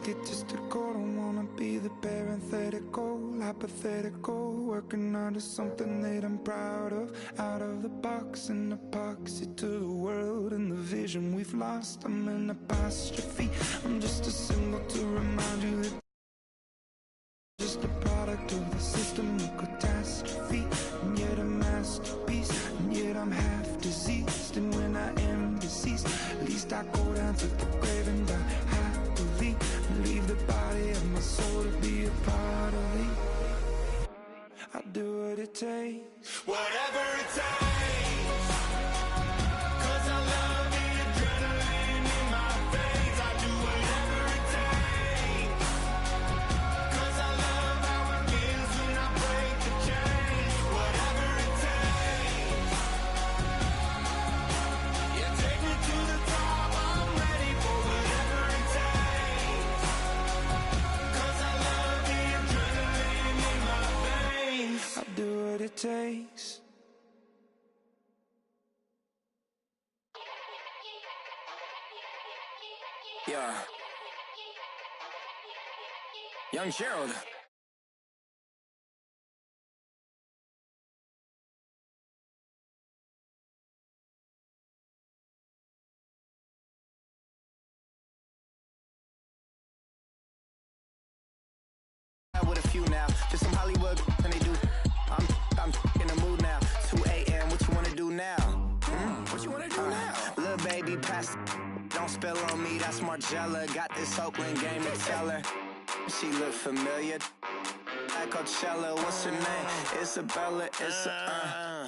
egotistical. Don't wanna be the parenthetical, hypothetical, working out of something that I'm proud of. Out of the box, an epoxy to the world and the vision we've lost. I'm an apostrophe, I'm just a symbol to remind you that just a product of the system of catastrophe, and yet a masterpiece, and yet I'm half diseased. And when I am deceased, at least I go down to the grave and die happily, and leave the body of my soul to be a part of me. I do what it takes, whatever it takes. Takes. Yeah. Young Gerald. With a few now, just some Hollywood, and they do. I'm in the mood now. 2 a.m. What you wanna do now? What you wanna do now? Little baby, pass. Don't spill on me. That's Margella. Got this Oakland game to tell her. She look familiar. Like Coachella. What's her name? Isabella.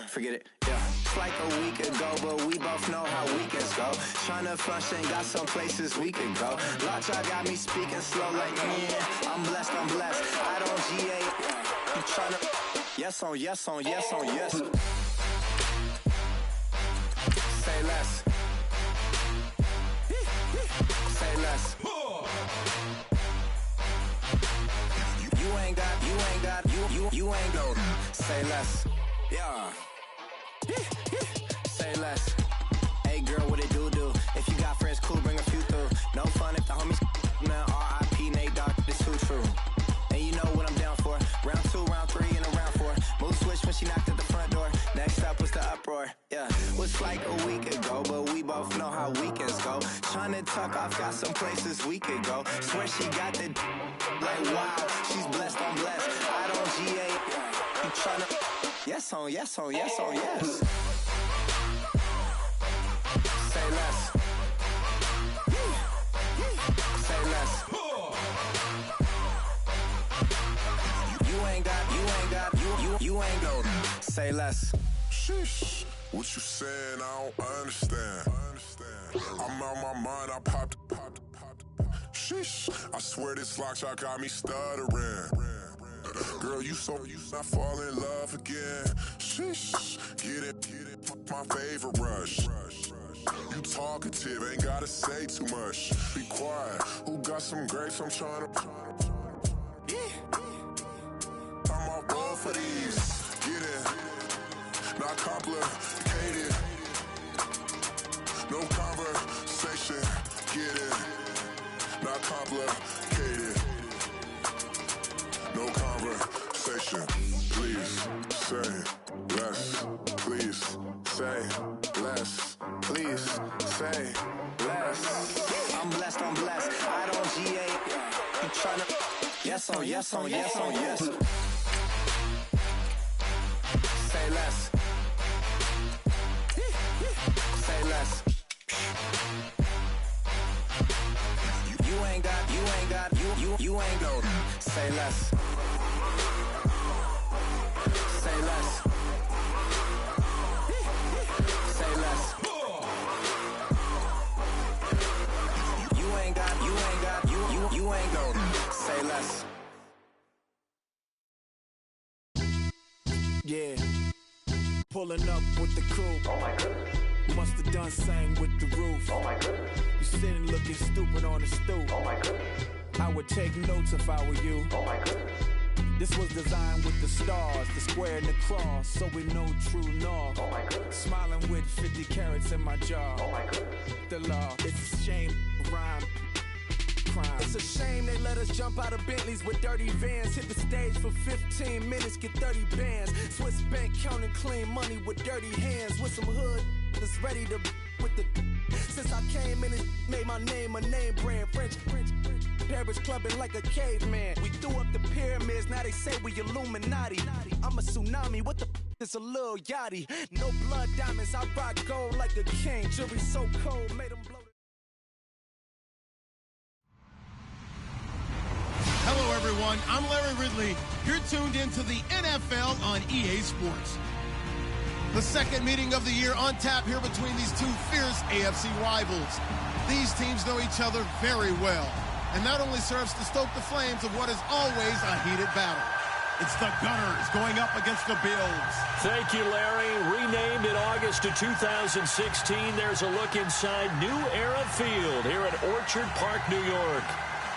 Forget it. Yeah. It's like a week ago, but we both know how weekends go. Tryna function, got some places we could go. Lot y'all got me speaking slow like yeah. I'm blessed. I don't GA. I'm tryna. Yes on yes. Say less. Say less. You ain't go. Say less. Yeah. Say less. Hey girl, what it do? If you got friends, cool, bring a few through. No fun if the homies, man. R.I.P. Nate Dogg, this too true. And you know what I'm down for. Round 2, round 3, and a round 4. Move switch when she knocked at the front door. Next up was the uproar. Yeah, was like a week ago, but we both know how weekends go. Tryna tuck off, got some places we could go. Swear she got the like wow, she's blessed. I don't GA. You tryna yes on yes. Say less. Say less. You ain't go. Say less. Sheesh. What you saying? I don't understand. I'm out my mind. I popped. Sheesh. I swear this lock shot got me stuttering. Girl, you not fall in love again. Sheesh. Get it. My favorite rush. You talkative, ain't gotta say too much. Be quiet. Who got some grapes? I'm tryna. I'm all board for these. Get it. Not complicated. No conversation. Get it. Not complicated. No conversation. Please say less. Please say less. Please say less. I'm blessed. I don't GA. You tryna yes on. Say less. Say less. You ain't go. Say less. Say less. Say less. You ain't go. Say less. Yeah. Pulling up with the crew. Oh my goodness. Must have done same with the roof. Oh my goodness. You sitting looking stupid on the stoop. Oh my goodness. I would take notes if I were you. Oh my goodness. This was designed with the stars, the square and the cross, so we know true north. Oh my goodness. Smiling with 50 carats in my jaw. Oh my goodness. The law, it's a shame, rhyme, crime. It's a shame they let us jump out of Bentleys with dirty vans. Hit the stage for 15 minutes, get 30 bands. Swiss bank counting clean money with dirty hands. With some hood that's ready to with the. Since I came in and made my name a name brand. French. Paris clubbing like a caveman. We threw up the pyramids, now they say we Illuminati. I'm a tsunami, what the is a little yachty. No blood diamonds, I rock gold like a king. Jury so cold, made them blow. Hello, everyone. I'm Larry Ridley. You're tuned into the NFL on EA Sports. The second meeting of the year on tap here between these two fierce AFC rivals. These teams know each other very well, and that only serves to stoke the flames of what is always a heated battle. It's the Gunners going up against the Bills. Thank you, Larry. Renamed in August of 2016, there's a look inside New Era Field here at Orchard Park, New York.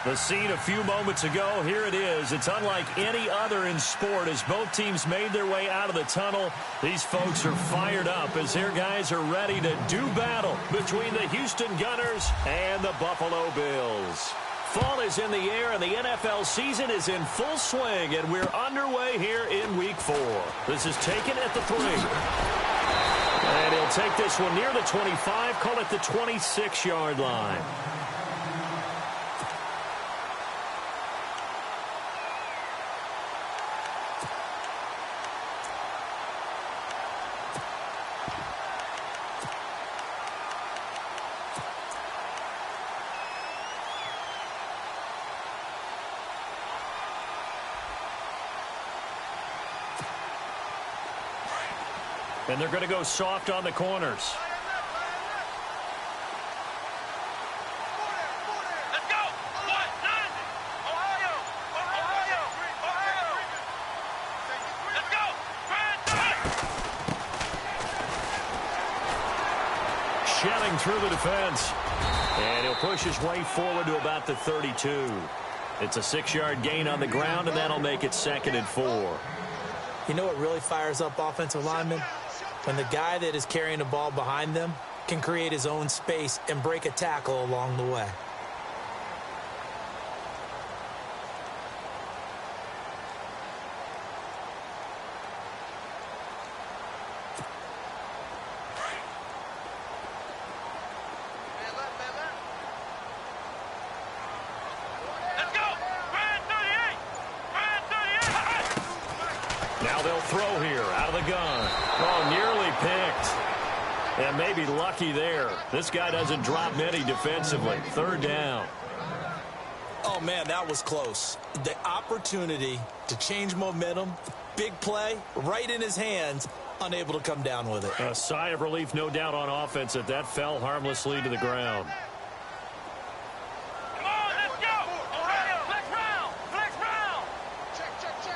The scene a few moments ago, here it is. It's unlike any other in sport as both teams made their way out of the tunnel. These folks are fired up as their guys are ready to do battle between the Houston Gunners and the Buffalo Bills. Fall is in the air and the NFL season is in full swing, and we're underway here in Week 4. This is taken at the 3. And he'll take this one near the 25, call it the 26-yard line. And they're going to go soft on the corners. Let's go! Ohio! Let's go! Shelling through the defense. And he'll push his way forward to about the 32. It's a 6-yard gain on the ground, and that'll make it 2nd and 4. You know what really fires up offensive linemen? When the guy that is carrying the ball behind them can create his own space and break a tackle along the way. Let's go! Brand 38! Brand 38! Now they'll throw here out of the gun. Oh, nearly picked. And maybe lucky there. This guy doesn't drop many defensively. 3rd down. Oh, man, that was close. The opportunity to change momentum, big play, right in his hands, unable to come down with it. A sigh of relief, no doubt, on offense that fell harmlessly to the ground. Come on, let's go! Ohio! Flex round! Flex round!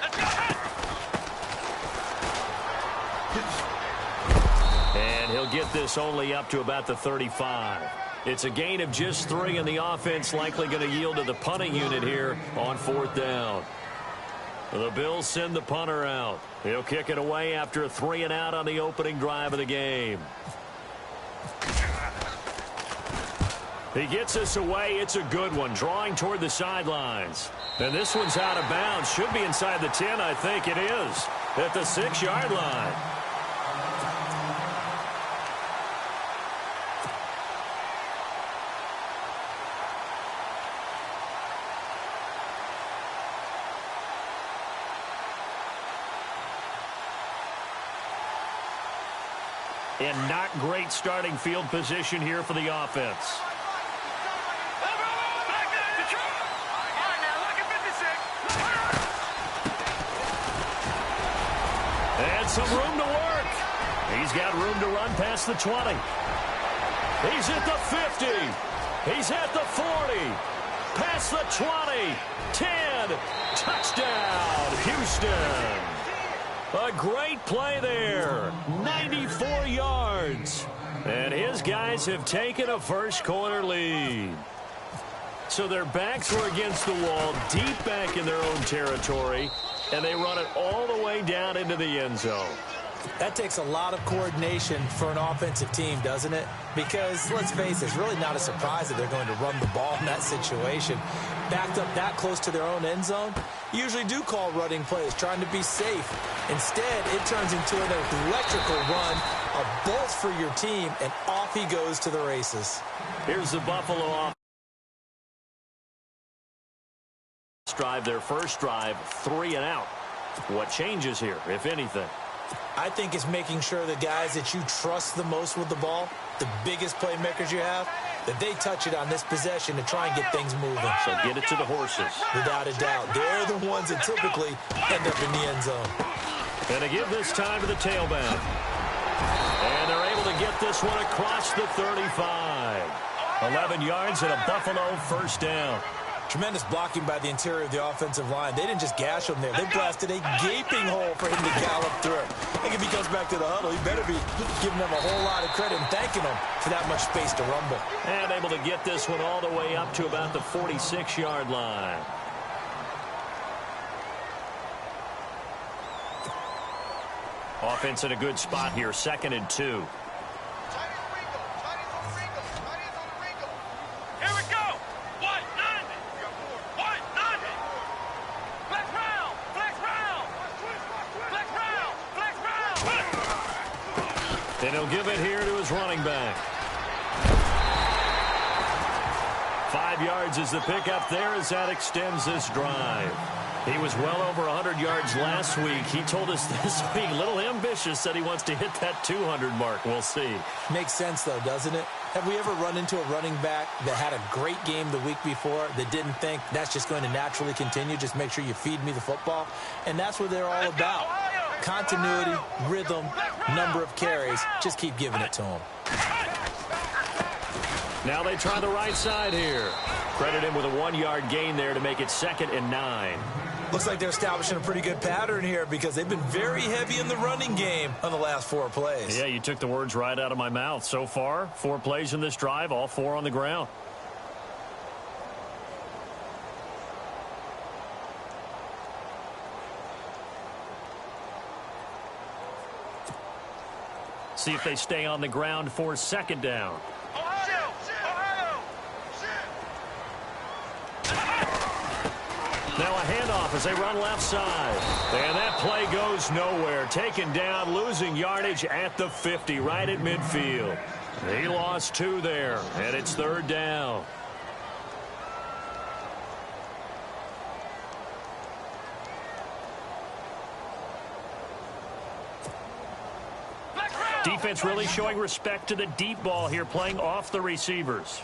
Let's go! And he'll get this only up to about the 35. It's a gain of just 3, and the offense likely going to yield to the punting unit here on 4th down. The Bills send the punter out. He'll kick it away after a 3-and-out on the opening drive of the game. He gets us away. It's a good one, drawing toward the sidelines. And this one's out of bounds. Should be inside the 10, I think it is, at the 6-yard line. And not great starting field position here for the offense. And some room to work. He's got room to run past the 20. He's at the 50. He's at the 40. Past the 20. 10. Touchdown, Houston. A great play there. 94 yards. And his guys have taken a first-quarter lead. So their backs were against the wall, deep back in their own territory, and they run it all the way down into the end zone. That takes a lot of coordination for an offensive team, doesn't it? Because, let's face it, it's really not a surprise that they're going to run the ball in that situation. Backed up that close to their own end zone, you usually do call running plays, trying to be safe. Instead, it turns into an electrical run, a bolt for your team, and off he goes to the races. Here's the Buffalo offense. Drive their first drive, 3 and out. What changes here, if anything? I think it's making sure the guys that you trust the most with the ball, the biggest playmakers you have, that they touch it on this possession to try and get things moving. So get it to the horses. Without a doubt. They're the ones that typically end up in the end zone. And to give this time to the tailback. And they're able to get this one across the 35. 11 yards and a Buffalo first down. Tremendous blocking by the interior of the offensive line. They didn't just gash him there. They blasted a gaping hole for him to gallop through. I think if he comes back to the huddle, he better be giving them a whole lot of credit and thanking them for that much space to rumble. And able to get this one all the way up to about the 46-yard line. Offense in a good spot here, 2nd and 2. And he'll give it here to his running back. 5 yards is the pickup there as that extends this drive. He was well over 100 yards last week. He told us this week, a little ambitious, said he wants to hit that 200 mark. We'll see. Makes sense, though, doesn't it? Have we ever run into a running back that had a great game the week before that didn't think that's just going to naturally continue? Just make sure you feed me the football. And that's what they're all about. Continuity, rhythm, number of carries. Just keep giving it to them. Now they try the right side here. Credit him with a 1-yard gain there to make it 2nd and 9. Looks like they're establishing a pretty good pattern here because they've been very heavy in the running game on the last 4 plays. Yeah, you took the words right out of my mouth. So far, 4 plays in this drive, all 4 on the ground. See if they stay on the ground for 2nd down. Now a handoff as they run left side. And that play goes nowhere. Taken down, losing yardage at the 50, right at midfield. He lost 2 there, and it's 3rd down. Defense really showing respect to the deep ball here, playing off the receivers.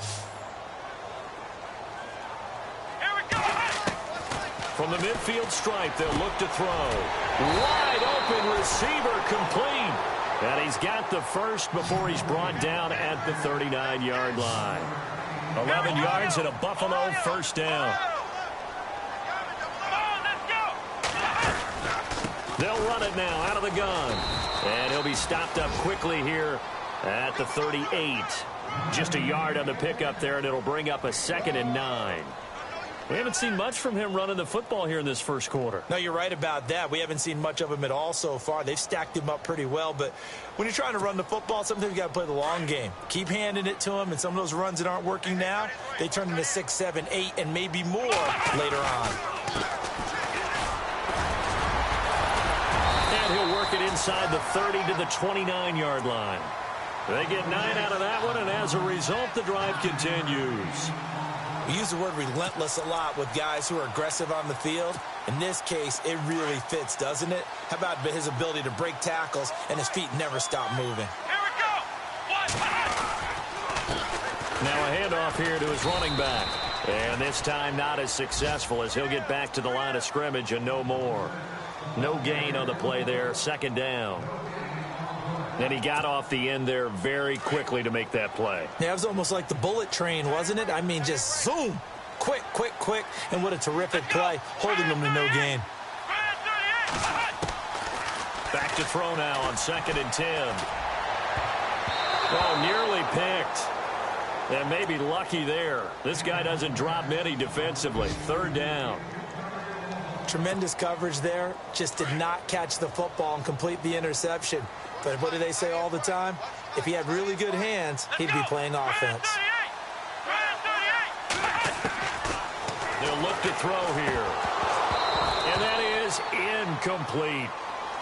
From the midfield stripe, they'll look to throw. Wide open receiver complete. And he's got the first before he's brought down at the 39-yard line. 11 yards and a Buffalo first down. They'll run it now out of the gun. And he'll be stopped up quickly here at the 38. Just a yard on the pickup there, and it'll bring up a 2nd and 9. We haven't seen much from him running the football here in this first quarter. No, you're right about that. We haven't seen much of him at all so far. They've stacked him up pretty well, but when you're trying to run the football, sometimes you got to play the long game. Keep handing it to him, and some of those runs that aren't working now, they turn into 6, 7, 8, and maybe more later on. And he'll work it inside the 30 to the 29-yard line. They get 9 out of that one, and as a result, the drive continues. We use the word relentless a lot with guys who are aggressive on the field. In this case, it really fits, doesn't it? How about his ability to break tackles and his feet never stop moving? Here we go. Now a handoff here to his running back. And this time not as successful as he'll get back to the line of scrimmage and no more. No gain on the play there, 2nd down. And he got off the end there very quickly to make that play. Yeah, it was almost like the bullet train, wasn't it? I mean, just zoom. Quick, quick, quick. And what a terrific play, holding them to no gain. Back to throw now on 2nd and 10. Oh, nearly picked. And maybe lucky there. This guy doesn't drop many defensively. 3rd down. tremendous coverage there. Just did not catch the football and complete the interception. But what do they say all the time? If he had really good hands, he'd be playing offense. They'll look to throw here. And that is incomplete.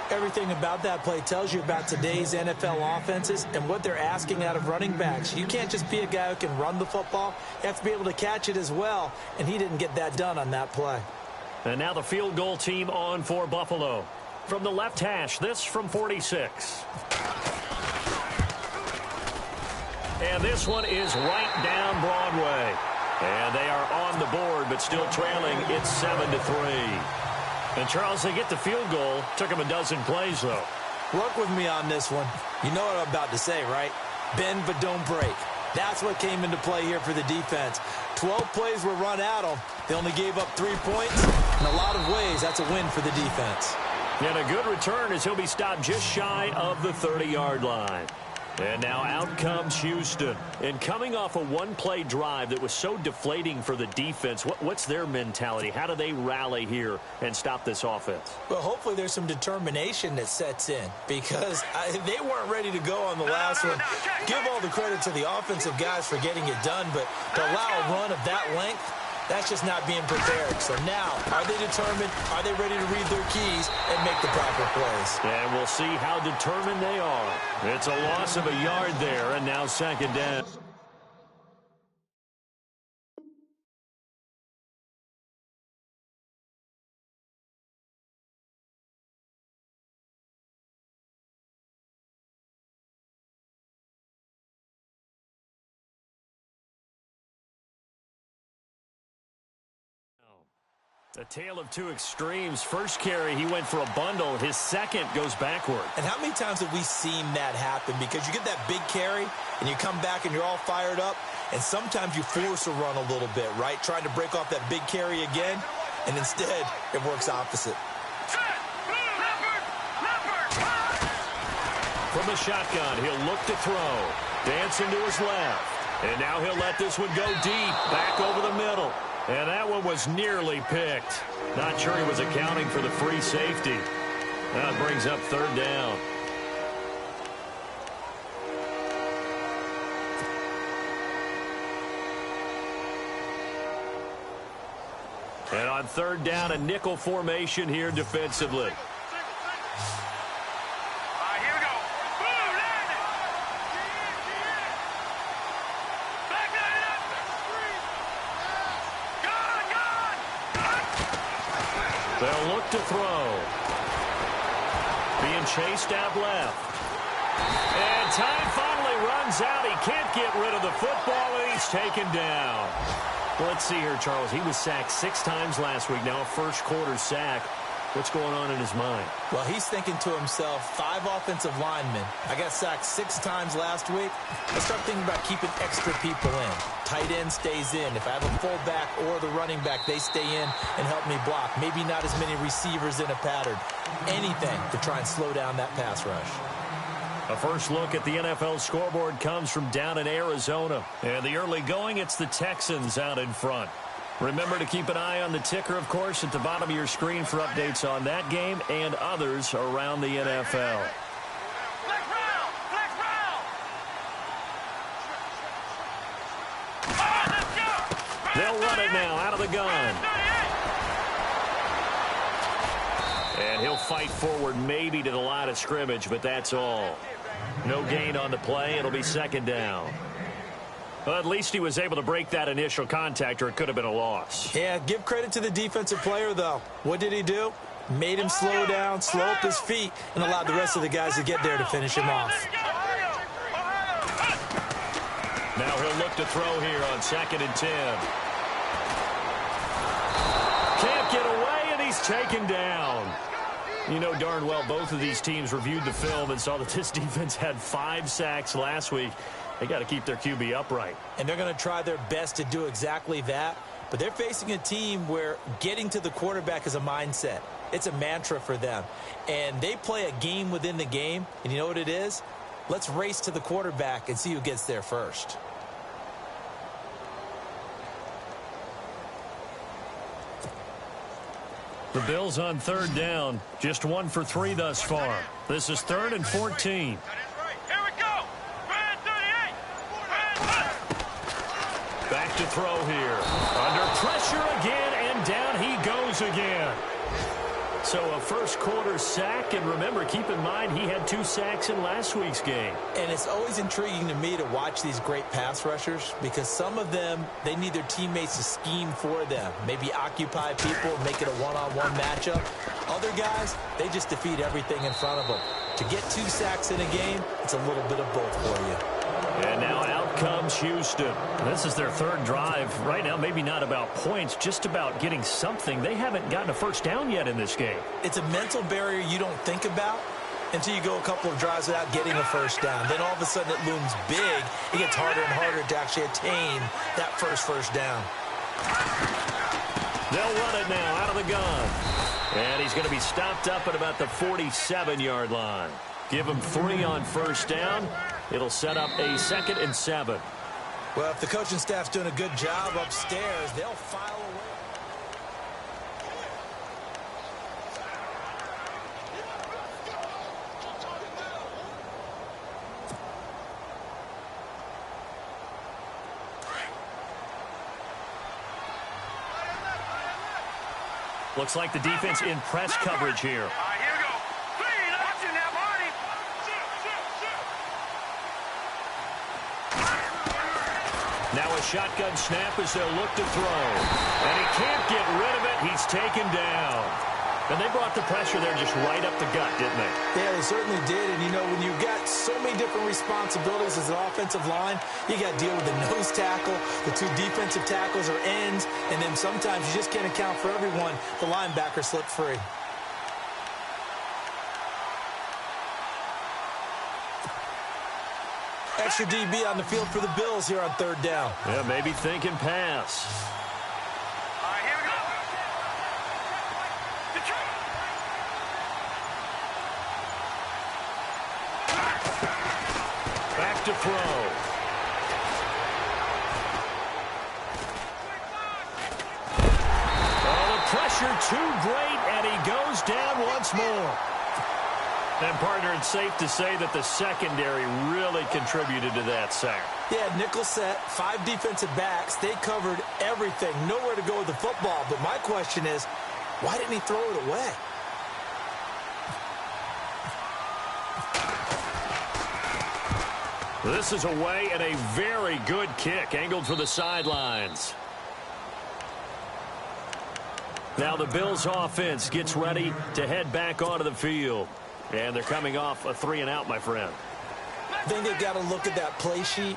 Everything about that play tells you about today's NFL offenses and what they're asking out of running backs. You can't just be a guy who can run the football. You have to be able to catch it as well, and he didn't get that done on that play. And now the field goal team on for Buffalo. From the left hash, this from 46. And this one is right down Broadway. And they are on the board, but still trailing. It's 7-3. And, Charles, they get the field goal. Took them a dozen plays, though. Work with me on this one. You know what I'm about to say, right? Bend but don't break. That's what came into play here for the defense. 12 plays were run at them. They only gave up 3 points. In a lot of ways, that's a win for the defense. And a good return as he'll be stopped just shy of the 30-yard line. And now out comes Houston. And coming off a one-play drive that was so deflating for the defense, what's their mentality? How do they rally here and stop this offense? Well, hopefully there's some determination that sets in because they weren't ready to go on the last one. Give all the credit to the offensive guys for getting it done, but to allow a run of that length, that's just not being prepared. So now, are they determined? Are they ready to read their keys and make the proper plays? And we'll see how determined they are. It's a loss of a yard there, and now second down. A tale of two extremes. First carry, he went for a bundle. His second goes backward. And how many times have we seen that happen? Because you get that big carry, and you come back and you're all fired up, and sometimes you force a run a little bit, right? Trying to break off that big carry again, and instead it works opposite. From the shotgun, he'll look to throw. Dancing to his left. And now he'll let this one go deep, back over the middle. And that one was nearly picked. Not sure he was accounting for the free safety. That brings up third down. And on third down, a nickel formation here defensively. They'll look to throw. Being chased out left. And time finally runs out. He can't get rid of the football, and he's taken down. Let's see here, Charles. He was sacked 6 times last week. Now a first-quarter sack. What's going on in his mind? Well, he's thinking to himself, 5 offensive linemen. I got sacked 6 times last week. Let's start thinking about keeping extra people in. Tight end stays in. If I have a fullback or the running back, they stay in and help me block. Maybe not as many receivers in a pattern. Anything to try and slow down that pass rush. A first look at the NFL scoreboard comes from down in Arizona. And the early going, it's the Texans out in front. Remember to keep an eye on the ticker, of course, at the bottom of your screen for updates on that game and others around the NFL. They'll run it now out of the gun. And he'll fight forward maybe to the line of scrimmage, but that's all. No gain on the play. It'll be second down. Well, at least he was able to break that initial contact, or it could have been a loss. Yeah, give credit to the defensive player, though. What did he do? Made him slow down, slow up his feet, and allowed the rest of the guys to get there to finish him off. Now he'll look to throw here on 2nd and 10. Can't get away, and he's taken down. You know darn well both of these teams reviewed the film and saw that this defense had 5 sacks last week. They got to keep their QB upright. And they're going to try their best to do exactly that. But they're facing a team where getting to the quarterback is a mindset. It's a mantra for them. And they play a game within the game. And you know what it is? Let's race to the quarterback and see who gets there first. The Bills on third down. Just 1 for 3 thus far. This is 3rd and 14. Here we go. Red 38. Back to throw here. Under pressure again, and down he goes again. So a first quarter sack, and remember, keep in mind he had 2 sacks in last week's game. And it's always intriguing to me to watch these great pass rushers because some of them, they need their teammates to scheme for them. Maybe occupy people and make it a one-on-one matchup. Other guys, they just defeat everything in front of them. To get 2 sacks in a game, it's a little bit of both for you. And now out comes Houston. This is their 3rd drive. Right now, maybe not about points, just about getting something. They haven't gotten a first down yet in this game. It's a mental barrier you don't think about until you go a couple of drives without getting a first down. Then all of a sudden it looms big. It gets harder and harder to actually attain that first down. They'll run it now out of the gun. And he's going to be stopped up at about the 47-yard line. Give him 3 on first down. It'll set up a 2nd and 7. Well, if the coaching staff's doing a good job upstairs, they'll file away. Looks like the defense in press coverage here. All right, here we go. Clean. Watching that, Marty. Now a shotgun snap as they'll look to throw. And he can't get rid of it. He's taken down. And they brought the pressure there just right up the gut, didn't they? Yeah, they certainly did. And, you know, when you've got so many different responsibilities as an offensive line, you got to deal with the nose tackle, the 2 defensive tackles or ends, and then sometimes you just can't account for everyone. The linebacker slipped free. Extra DB on the field for the Bills here on 3rd down. Yeah, maybe thinking pass. All right, here we go. Back to throw. Oh, the pressure too great, and he goes down once more. And, partner, it's safe to say that the secondary really contributed to that sack. Yeah, nickel set, 5 defensive backs. They covered everything. Nowhere to go with the football. But my question is, why didn't he throw it away? This is away and a very good kick, angled for the sidelines. Now the Bills offense gets ready to head back onto the field. And they're coming off a 3-and-out, my friend. I think they've got to look at that play sheet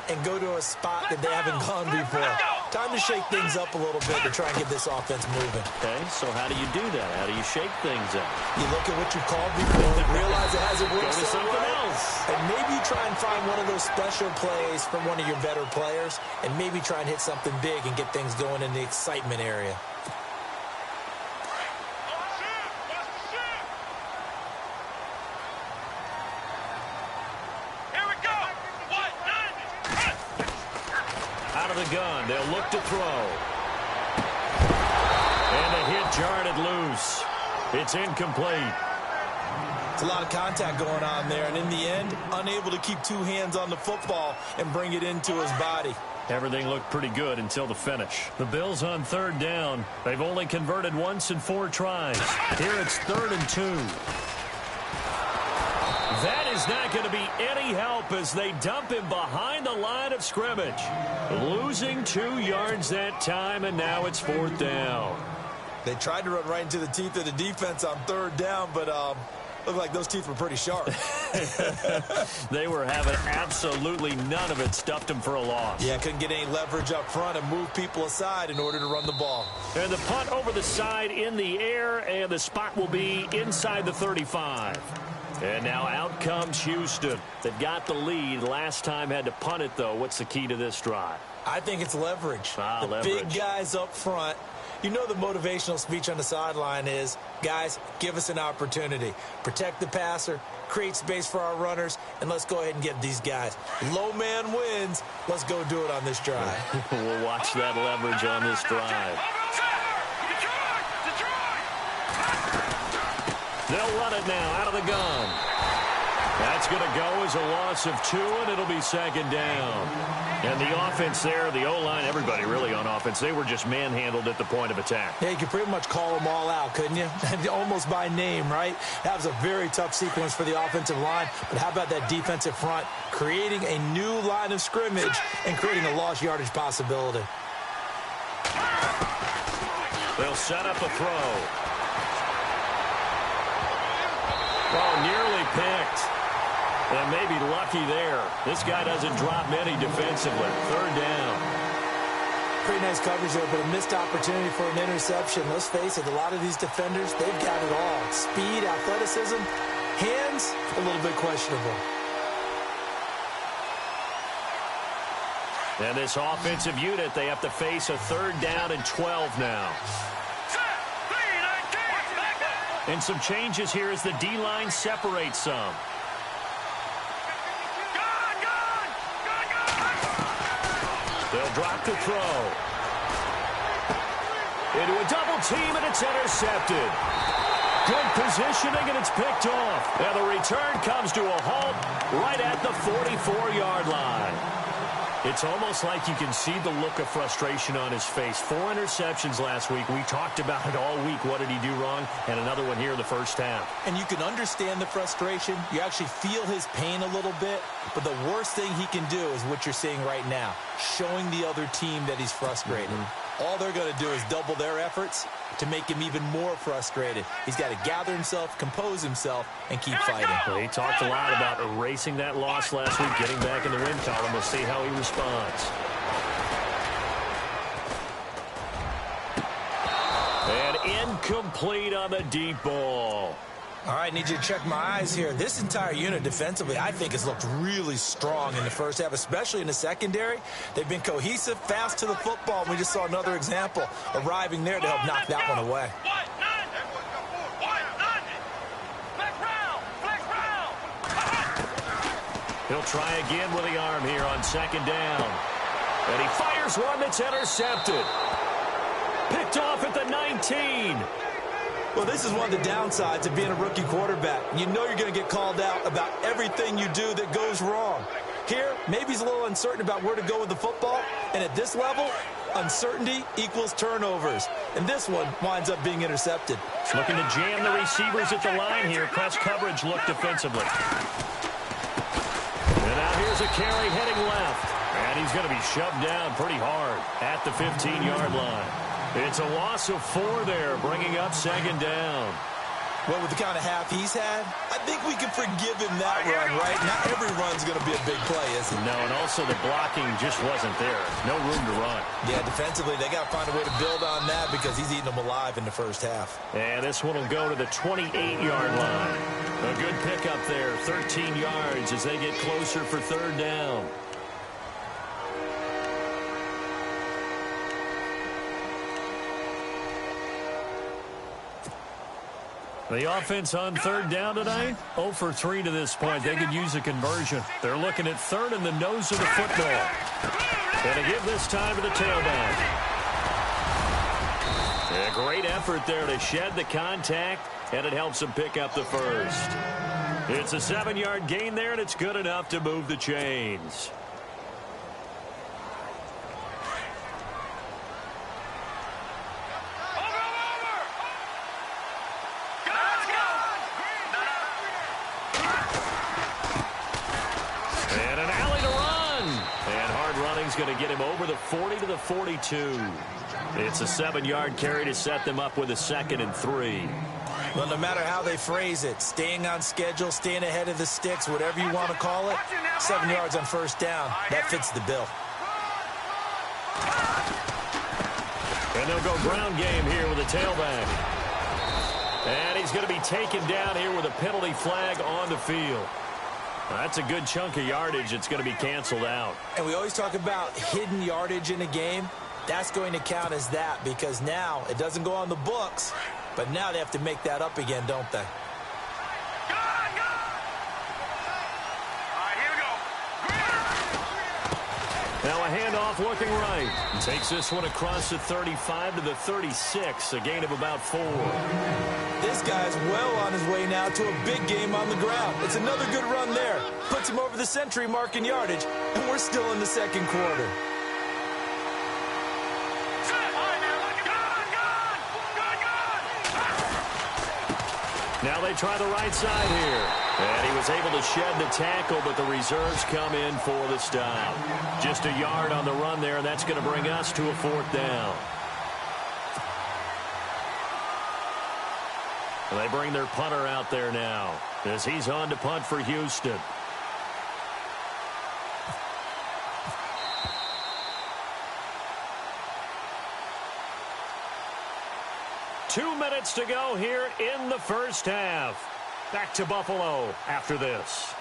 and go to a spot that they haven't gone before. Time to shake things up a little bit to try and get this offense moving. Okay, so how do you do that? How do you shake things up? You look at what you've called before, realize it hasn't worked Go to so something well, else. and maybe you try and find one of those special plays from one of your better players, and maybe try and hit something big and get things going in the excitement area. The gun. They'll look to throw. And the hit jarred it loose. It's incomplete. It's a lot of contact going on there, and in the end, unable to keep 2 hands on the football and bring it into his body. Everything looked pretty good until the finish. The Bills on 3rd down. They've only converted once in 4 tries. Here it's 3rd and 2. That is not going to be any help as they dump him behind the line of scrimmage. Losing 2 yards that time, and now it's 4th down. They tried to run right into the teeth of the defense on 3rd down, but looked like those teeth were pretty sharp. They were having absolutely none of it. Stuffed them for a loss. Yeah, couldn't get any leverage up front and move people aside in order to run the ball. And the punt over the side in the air, and the spot will be inside the 35. And now out comes Houston. They've got the lead. Last time had to punt it, though. What's the key to this drive? I think it's leverage. The leverage. Big guys up front. You know the motivational speech on the sideline is, guys, give us an opportunity. Protect the passer, create space for our runners, and let's go ahead and get these guys. Low man wins. Let's go do it on this drive. We'll watch that leverage on this drive. They'll run it now out of the gun. That's going to go as a loss of 2, and it'll be second down. And the offense there, the O-line, everybody really on offense, they were just manhandled at the point of attack. Yeah, you could pretty much call them all out, couldn't you? Almost by name, right? That was a very tough sequence for the offensive line. But how about that defensive front creating a new line of scrimmage and creating a lost yardage possibility? They'll set up a throw. Oh, nearly picked. And maybe lucky there. This guy doesn't drop many defensively. Third down. Pretty nice coverage there, but a missed opportunity for an interception. Let's face it, a lot of these defenders, they've got it all. Speed, athleticism, hands, a little bit questionable. And this offensive unit, they have to face a 3rd down and 12 now. And some changes here as the D-line separates some. They'll drop the throw. Into a double team, and it's intercepted. Good positioning, and it's picked off. And the return comes to a halt right at the 44-yard line. It's almost like you can see the look of frustration on his face. 4 interceptions last week. We talked about it all week. What did he do wrong? And another one here in the first half. And you can understand the frustration. You actually feel his pain a little bit. But the worst thing he can do is what you're seeing right now, showing the other team that he's frustrated. All they're going to do is double their efforts to make him even more frustrated. He's got to gather himself, compose himself, and keep fighting. Well, he talked a lot about erasing that loss last week, getting back in the win column. We'll see how he responds. And incomplete on the deep ball. All right, need you to check my eyes here. This entire unit defensively, I think, has looked really strong in the first half, especially in the secondary. They've been cohesive, fast to the football. We just saw another example arriving there to help knock that one away. He'll try again with the arm here on 2nd down. And he fires one that's intercepted. Picked off at the 19. Well, this is one of the downsides of being a rookie quarterback. You know you're going to get called out about everything you do that goes wrong. Here, maybe he's a little uncertain about where to go with the football. And at this level, uncertainty equals turnovers. And this one winds up being intercepted. Looking to jam the receivers at the line here. Press coverage look defensively. And now here's a carry heading left. And he's going to be shoved down pretty hard at the 15-yard line. It's a loss of 4 there, bringing up 2nd down. Well, with the kind of half he's had, I think we can forgive him that run, right? Not every run's going to be a big play, is it? No, and also the blocking just wasn't there. No room to run. Yeah, defensively, they got to find a way to build on that because he's eating them alive in the first half. And this one will go to the 28-yard line. A good pickup there, 13 yards as they get closer for 3rd down. The offense on 3rd down tonight, 0 for 3 to this point. They could use a conversion. They're looking at 3rd in the nose of the football. And to give this time to the tailback. A great effort there to shed the contact, and it helps them pick up the first. It's a 7-yard gain there, and it's good enough to move the chains. Going to get him over the 40 to the 42. It's a 7-yard carry to set them up with a 2nd and 3. Well, no matter how they phrase it, staying on schedule, staying ahead of the sticks, whatever you want to call it, 7 yards on 1st down, that fits the bill. And they'll go ground game here with a tailback. And he's going to be taken down here with a penalty flag on the field. That's a good chunk of yardage. It's going to be canceled out. And we always talk about hidden yardage in a game. That's going to count as that because now it doesn't go on the books, but now they have to make that up again, don't they? Now a handoff looking right. Takes this one across the 35 to the 36, a gain of about 4. This guy's well on his way now to a big game on the ground. It's another good run there. Puts him over the century mark in yardage, and we're still in the second quarter. Now they try the right side here. And he was able to shed the tackle, but the reserves come in for the stop. Just a yard on the run there, and that's going to bring us to a 4th down. And they bring their punter out there now as he's on to punt for Houston. Two minutes to go here in the first half. Back to Buffalo after this.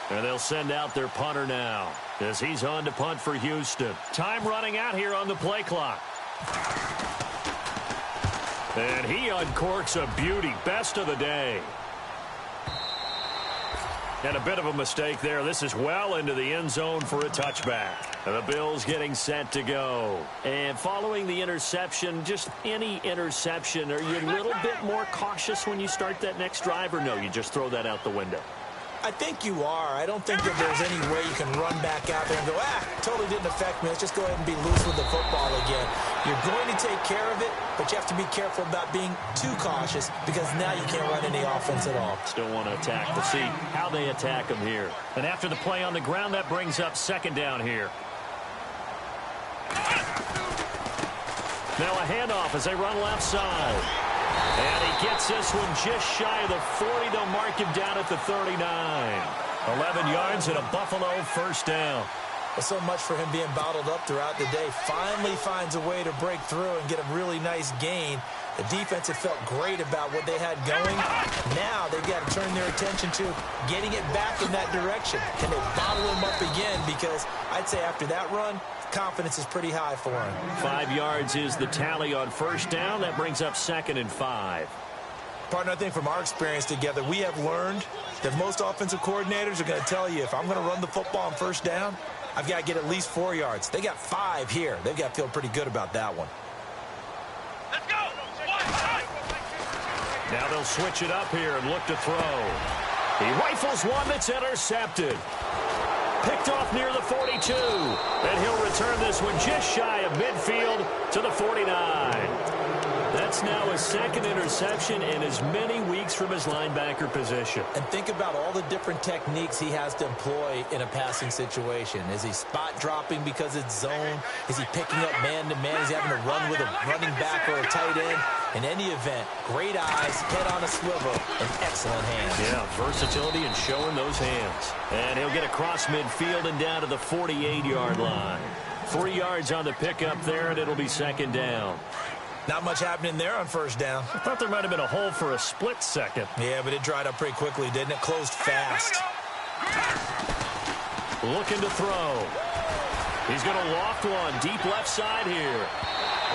And they'll send out their punter now as he's on to punt for Houston. Time running out here on the play clock. And he uncorks a beauty. Best of the day. And a bit of a mistake there. This is well into the end zone for a touchback. And the Bills getting set to go. And following the interception, just any interception, are you a little bit more cautious when you start that next drive, or no, you just throw that out the window? I think you are. I don't think that there's any way you can run back out there and go, totally didn't affect me. Let's just go ahead and be loose with the football again. You're going to take care of it, but you have to be careful about being too cautious because now you can't run any offense at all. Still want to attack. We'll see how they attack them here. And after the play on the ground, that brings up 2nd down here. Now a handoff as they run left side. And he gets this one just shy of the 40. They'll mark him down at the 39. 11 yards and a Buffalo 1st down. Well, so much for him being bottled up throughout the day. Finally finds a way to break through and get a really nice gain. The defense had felt great about what they had going. Now they've got to turn their attention to getting it back in that direction. Can they bottle him up again? Because I'd say after that run, confidence is pretty high for him. 5 yards is the tally on 1st down. That brings up 2nd and 5. Partner, I think from our experience together, we have learned that most offensive coordinators are going to tell you, if I'm going to run the football on 1st down, I've got to get at least 4 yards. They got 5 here. They've got to feel pretty good about that one. Let's go. Now they'll switch it up here and look to throw. He rifles one that's intercepted. Picked off near the 42. And he'll return this one just shy of midfield to the 49. That's now his 2nd interception in as many weeks from his linebacker position. And think about all the different techniques he has to employ in a passing situation. Is he spot dropping because it's zone? Is he picking up man-to-man? Is he having to run with a running back or a tight end? In any event, great eyes, head on a swivel, and excellent hands. Yeah, versatility and showing those hands. And he'll get across midfield and down to the 48-yard line. 3 yards on the pickup there, and it'll be 2nd down. Not much happening there on 1st down. I thought there might have been a hole for a split second. Yeah, but it dried up pretty quickly, didn't it? Closed fast. Looking to throw. He's going to loft one deep left side here.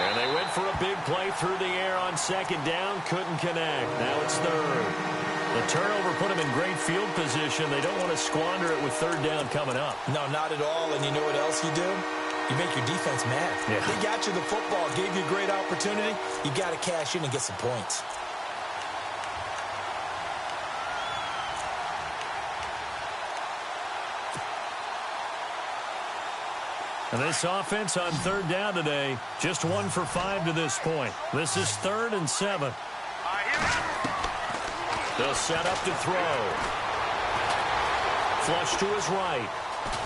And they went for a big play through the air on 2nd down. Couldn't connect. Now it's 3rd. The turnover put them in great field position. They don't want to squander it with 3rd down coming up. No, not at all. And you know what else you do? You make your defense mad. Yeah. They got you the football, gave you a great opportunity. You got to cash in and get some points. And this offense on 3rd down today, just 1 for 5 to this point. This is 3rd and 7. They'll set up to throw. Flush to his right.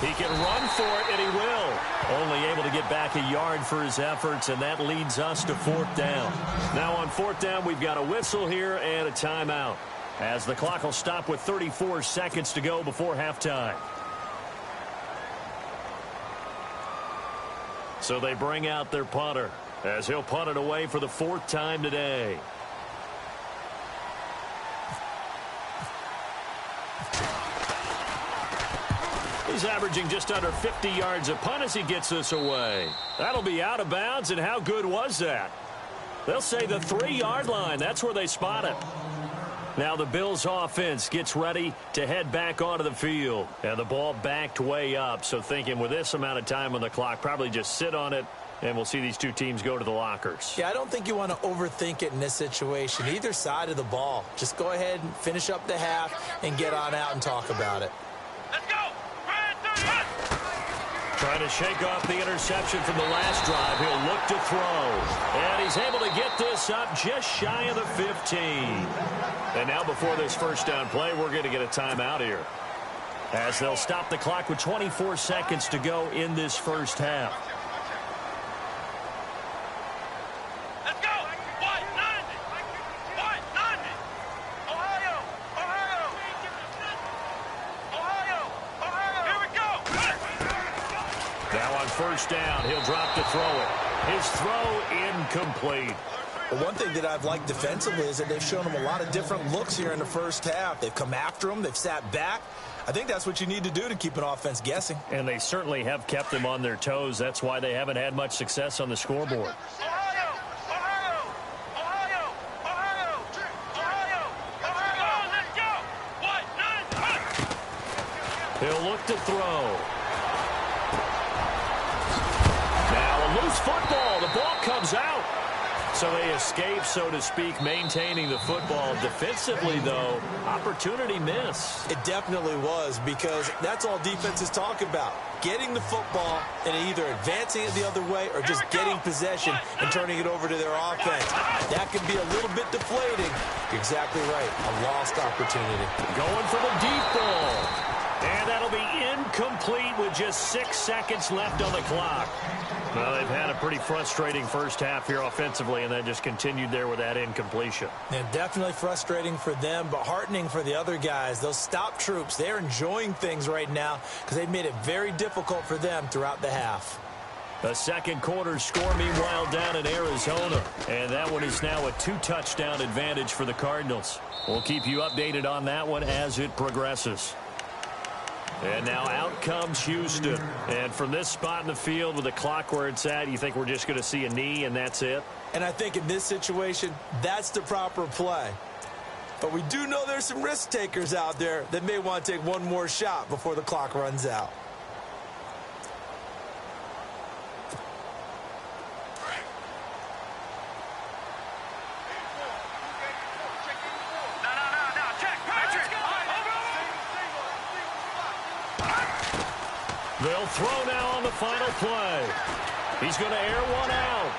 He can run for it, and he will. Only able to get back a yard for his efforts, and that leads us to 4th down. Now on 4th down, we've got a whistle here and a timeout, as the clock will stop with 34 seconds to go before halftime. So they bring out their punter, as he'll punt it away for the 4th time today. He's averaging just under 50 yards a punt as he gets this away. That'll be out of bounds, and how good was that? They'll say the 3-yard line. That's where they spot it. Now the Bills offense gets ready to head back onto the field. And the ball backed way up, so thinking with this amount of time on the clock, probably just sit on it, and we'll see these two teams go to the lockers. Yeah, I don't think you want to overthink it in this situation. Either side of the ball. Just go ahead and finish up the half and get on out and talk about it. Let's go! Trying to shake off the interception from the last drive. He'll look to throw. And he's able to get this up just shy of the 15. And now before this first down play, we're going to get a timeout here, as they'll stop the clock with 24 seconds to go in this first half. Let's go! White 90! White 90! Ohio! Ohio! Ohio! Ohio! Here we go! Now on first down, he'll drop to throw it. His throw incomplete. Well, one thing that I've liked defensively is that they've shown him a lot of different looks here in the first half. They've come after him. They've sat back. I think that's what you need to do to keep an offense guessing. And they certainly have kept them on their toes. That's why they haven't had much success on the scoreboard. Ohio! Ohio! Ohio! Ohio! Ohio! Ohio! Let's go! White 90! He'll look to throw. Now a loose football. The ball comes out. So they escape, so to speak, maintaining the football. Defensively, though, opportunity miss. It definitely was, because that's all defenses talk about. Getting the football and either advancing it the other way or just getting possession and turning it over to their offense. That can be a little bit deflating. You're exactly right. A lost opportunity. Going for the deep ball. And that'll be incomplete with just 6 seconds left on the clock. Well, they've had a pretty frustrating first half here offensively, and that just continued there with that incompletion. Yeah, definitely frustrating for them, but heartening for the other guys. Those stop troops, they're enjoying things right now because they've made it very difficult for them throughout the half. The second quarter score, meanwhile, down in Arizona. And that one is now a 2-touchdown advantage for the Cardinals. We'll keep you updated on that one as it progresses. And now out comes Houston. And from this spot in the field with the clock where it's at, you think we're just going to see a knee and that's it? And I think in this situation, that's the proper play. But we do know there's some risk takers out there that may want to take one more shot before the clock runs out. They'll throw now on the final play. He's going to air one out.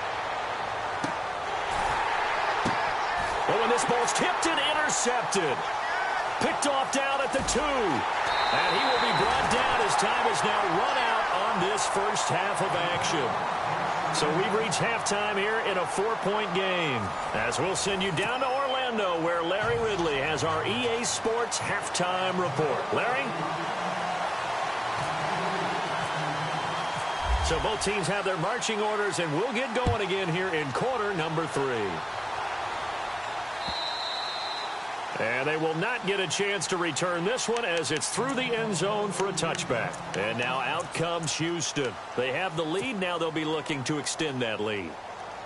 Oh, and this ball's tipped and intercepted. Picked off down at the 2. And he will be brought down as time is now run out on this first half of action. So we've reached halftime here in a 4-point game, as we'll send you down to Orlando, where Larry Ridley has our EA Sports halftime report. Larry? So both teams have their marching orders, and we'll get going again here in quarter number 3. And they will not get a chance to return this one, as it's through the end zone for a touchback. And now out comes Houston. They have the lead. Now they'll be looking to extend that lead.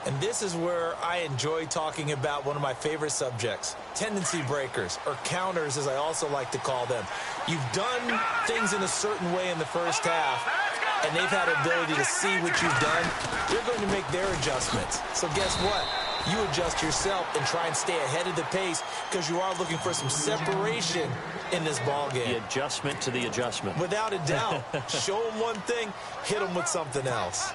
And this is where I enjoy talking about one of my favorite subjects, tendency breakers, or counters as I also like to call them. You've done things in a certain way in the first half, and they've had the ability to see what you've done. They're going to make their adjustments. So guess what? You adjust yourself and try and stay ahead of the pace, because you are looking for some separation in this ball game. The adjustment to the adjustment. Without a doubt. Show them one thing, hit them with something else.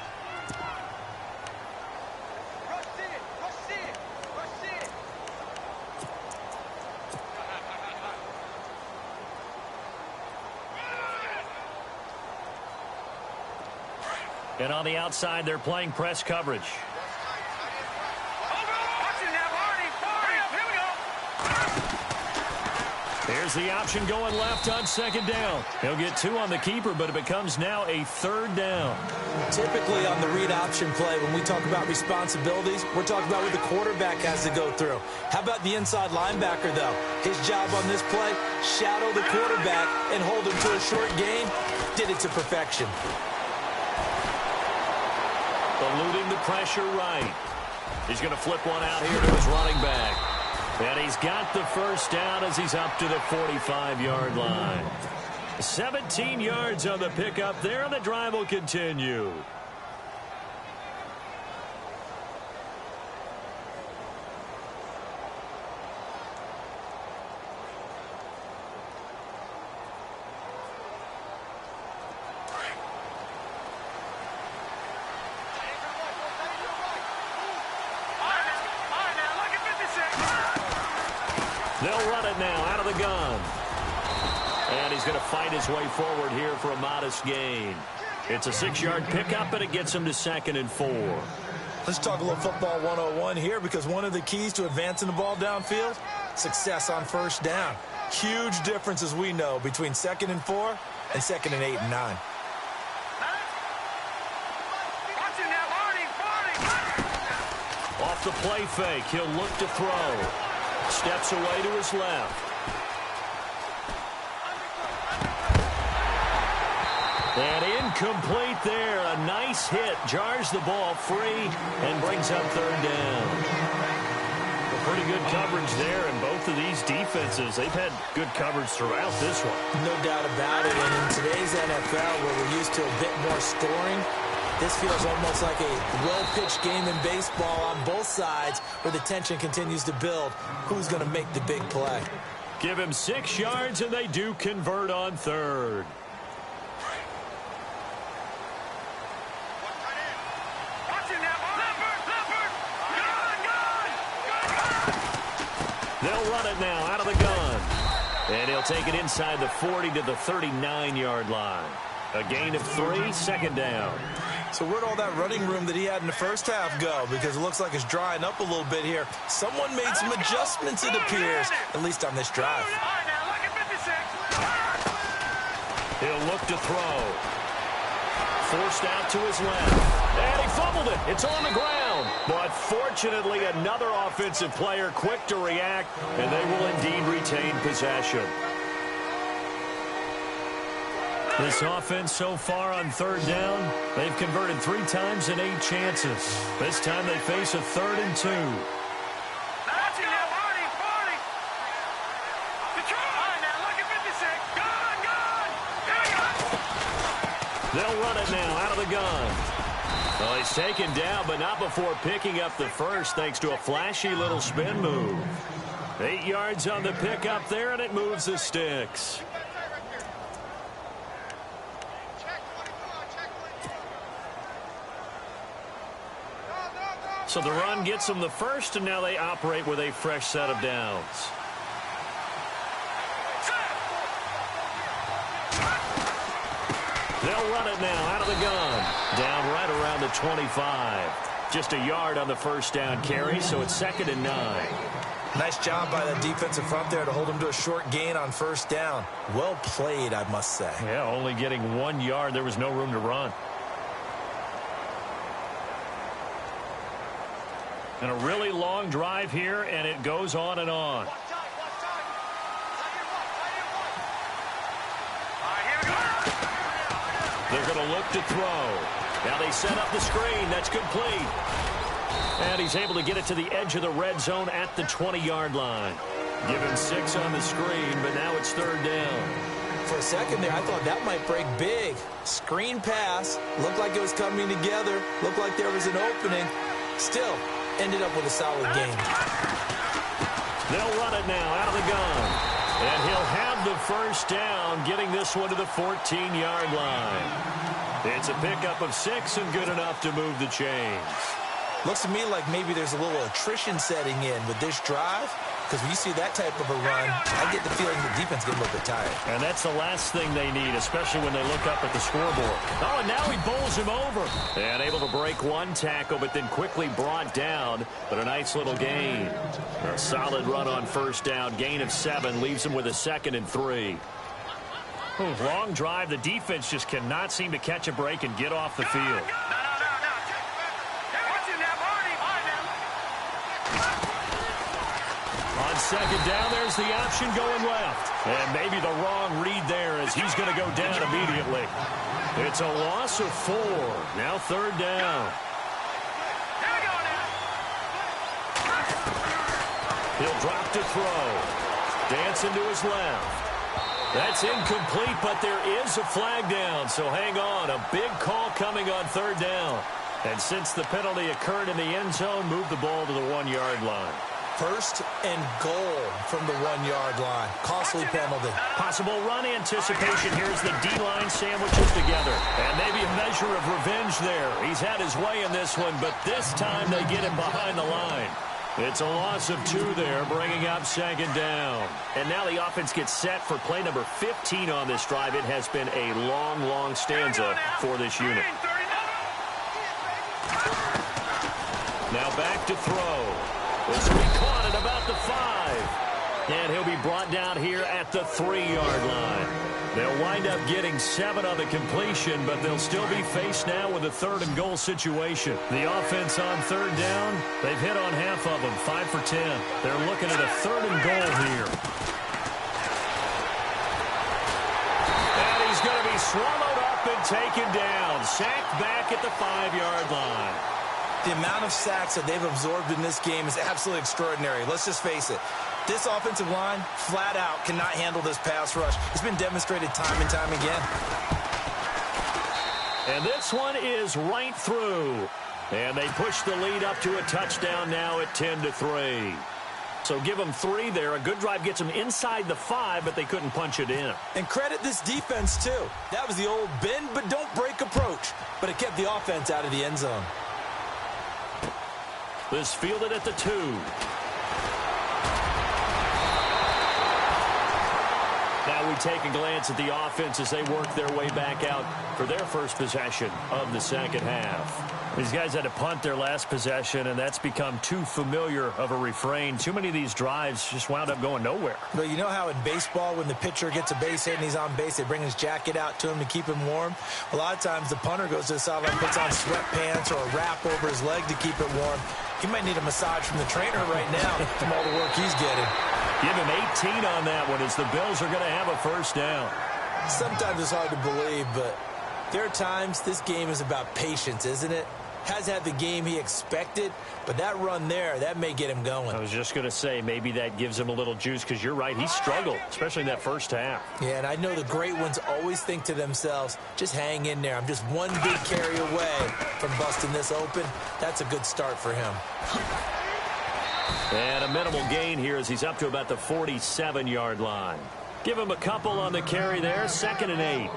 And on the outside, they're playing press coverage. Here's the option going left on second down. He'll get 2 on the keeper, but it becomes now a 3rd down. Typically on the read option play, when we talk about responsibilities, we're talking about what the quarterback has to go through. How about the inside linebacker, though? His job on this play, shadow the quarterback and hold him to a short gain. Did it to perfection. Eluding the pressure right. He's going to flip one out here to his running back. And he's got the first down as he's up to the 45-yard line. 17 yards on the pickup there, and the drive will continue. They'll run it now out of the gun. And he's going to fight his way forward here for a modest gain. It's a 6-yard pickup, and it gets him to 2nd and 4. Let's talk a little football 101 here, because one of the keys to advancing the ball downfield, success on first down. Huge difference, as we know, between 2nd and 4 and 2nd and 8 and 9. Off the play fake, he'll look to throw. Steps away to his left. And incomplete there. A nice hit. Jars the ball free and brings up 3rd down. Pretty good coverage there, and both of these defenses, they've had good coverage throughout this one. No doubt about it. And in today's NFL, where we're used to a bit more scoring, this feels almost like a well-pitched game in baseball on both sides, where the tension continues to build. Who's going to make the big play? Give him 6 yards, and they do convert on 3rd. They'll run it now out of the gun. And he'll take it inside the 40 to the 39-yard line. A gain of 3, 2nd down. So where'd all that running room that he had in the first half go? Because it looks like it's drying up a little bit here. Someone made some adjustments, it appears, at least on this drive. He'll look to throw. Forced out to his left. And he fumbled it. It's on the ground. But fortunately, another offensive player quick to react, and they will indeed retain possession. This offense so far on 3rd down, they've converted 3 times in 8 chances. This time they face a 3rd and 2. They'll run it now out of the gun. Well, he's taken down, but not before picking up the first, thanks to a flashy little spin move. 8 yards on the pickup there, and it moves the sticks. So the run gets them the first, and now they operate with a fresh set of downs. They'll run it now out of the gun. Down right around the 25. Just a yard on the first down carry, so it's 2nd and 9. Nice job by the defensive front there to hold him to a short gain on first down. Well played, I must say. Yeah, only getting 1 yard. There was no room to run. And a really long drive here, and it goes on and on. They're going to look to throw. Now they set up the screen. That's complete. And he's able to get it to the edge of the red zone at the 20-yard line. Give him 6 on the screen, but now it's 3rd down. For a second there, I thought that might break big. Screen pass. Looked like it was coming together. Looked like there was an opening. Still, ended up with a solid game. They'll run it now out of the gun. And he'll have the first down, getting this one to the 14-yard line. It's a pickup of 6 and good enough to move the chains. Looks to me like maybe there's a little attrition setting in with this drive. because when you see that type of a run, I get the feeling the defense get a little bit tired. And that's the last thing they need, especially when they look up at the scoreboard. Oh, and now he bowls him over. And able to break one tackle, but then quickly brought down. But a nice little gain. A solid run on first down. Gain of 7 leaves him with a 2nd and 3. Long drive. The defense just cannot seem to catch a break and get off the field. On second down, there's the option going left. And maybe the wrong read there as he's going to go down immediately. It's a loss of 4. Now 3rd down. He'll drop to throw. Dancing to his left. That's incomplete, but there is a flag down, so hang on. A big call coming on 3rd down. And since the penalty occurred in the end zone, move the ball to the 1-yard line. 1st and goal from the 1-yard line. Costly penalty. Possible run anticipation. Here's the D-line sandwiches together. And maybe a measure of revenge there. He's had his way in this one, but this time they get him behind the line. It's a loss of 2 there, bringing up 2nd down. And now the offense gets set for play number 15 on this drive. It has been a long, long stanza for this unit. Now back to throw. This will be caught at about the 5. And he'll be brought down here at the 3-yard line. They'll wind up getting 7 on the completion, but they'll still be faced now with a 3rd and goal situation. The offense on 3rd down, they've hit on half of them, 5 for 10. They're looking at a 3rd and goal here. And he's going to be swallowed up and taken down. Sacked back at the 5-yard line. The amount of sacks that they've absorbed in this game is absolutely extraordinary. Let's just face it. This offensive line, flat out, cannot handle this pass rush. It's been demonstrated time and time again. And this one is right through. And they push the lead up to a touchdown now at 10-3. So give them 3 there. A good drive gets them inside the 5, but they couldn't punch it in. And credit this defense, too. That was the old bend but don't break approach. But it kept the offense out of the end zone. This fielded at the 2. Now we take a glance at the offense as they work their way back out for their first possession of the 2nd half. These guys had to punt their last possession, and that's become too familiar of a refrain. Too many of these drives just wound up going nowhere. But you know how in baseball, when the pitcher gets a base hit and he's on base, they bring his jacket out to him to keep him warm? A lot of times the punter goes to the sideline, puts on sweatpants or a wrap over his leg to keep it warm. He might need a massage from the trainer right now from all the work he's getting. Give him 18 on that one as the Bills are going to have a 1st down. Sometimes it's hard to believe, but there are times this game is about patience, isn't it? Has had the game he expected, but that run there, that may get him going. I was just going to say, maybe that gives him a little juice, because you're right, he struggled, especially in that 1st half. Yeah, and I know the great ones always think to themselves, just hang in there. I'm just one big carry away from busting this open. That's a good start for him. And a minimal gain here as he's up to about the 47-yard line. Give him a couple on the carry there, 2nd and 8.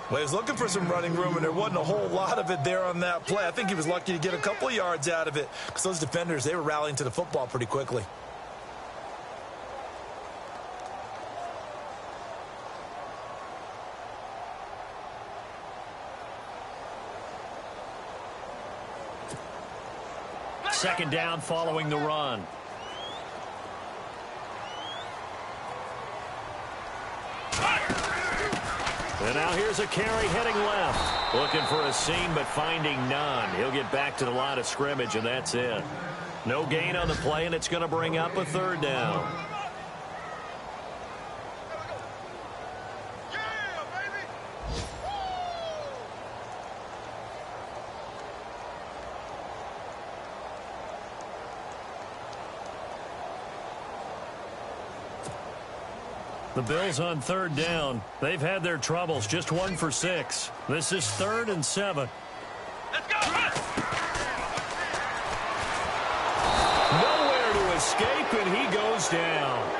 Well, he was looking for some running room, and there wasn't a whole lot of it there on that play. I think he was lucky to get a couple of yards out of it because those defenders, they were rallying to the football pretty quickly. Second down following the run. And now here's a carry heading left. Looking for a seam, but finding none. He'll get back to the line of scrimmage, and that's it. No gain on the play, and it's going to bring up a 3rd down. The Bills on 3rd down. They've had their troubles. Just 1 for 6. This is 3rd and 7. Let's go! Nowhere to escape, and he goes down.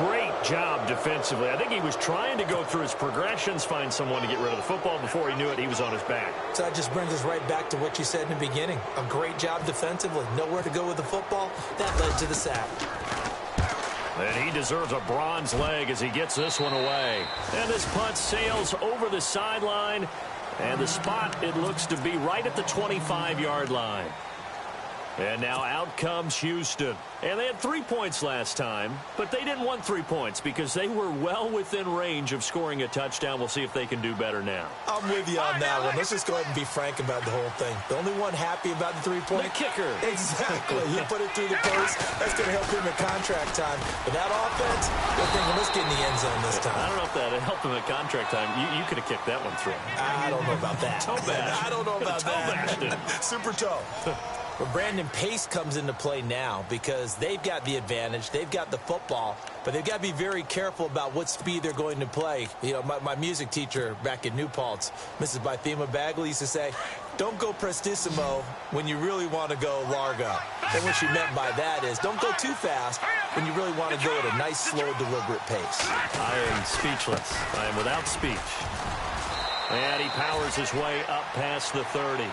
Great job defensively. I think he was trying to go through his progressions, find someone to get rid of the football. Before he knew it, he was on his back. So that just brings us right back to what you said in the beginning. A great job defensively. Nowhere to go with the football. That led to the sack. And he deserves a bronze leg as he gets this one away. And this punt sails over the sideline. And the spot, it looks to be right at the 25-yard line. And now out comes Houston. And they had 3 points last time, but they didn't want 3 points because they were well within range of scoring a touchdown. We'll see if they can do better now. I'm with you on that one. Let's just go ahead and be frank about the whole thing. The only one happy about the 3-point? The kicker. Exactly. You put it through the post. That's going to help him at contract time. But that offense, they're thinking, let's get in the end zone this time. I don't know if that helped him at contract time. You could have kicked that one through. I don't know about that. Toe bash. I don't know about that. Super toe. But Brandon Pace comes into play now because they've got the advantage. They've got the football, but they've got to be very careful about what speed they're going to play. You know, my music teacher back in New Paltz, Mrs. Bythema Bagley, used to say, don't go prestissimo when you really want to go largo. And what she meant by that is don't go too fast when you really want to go at a nice, slow, deliberate pace. I am speechless. I am without speech. And he powers his way up past the 30.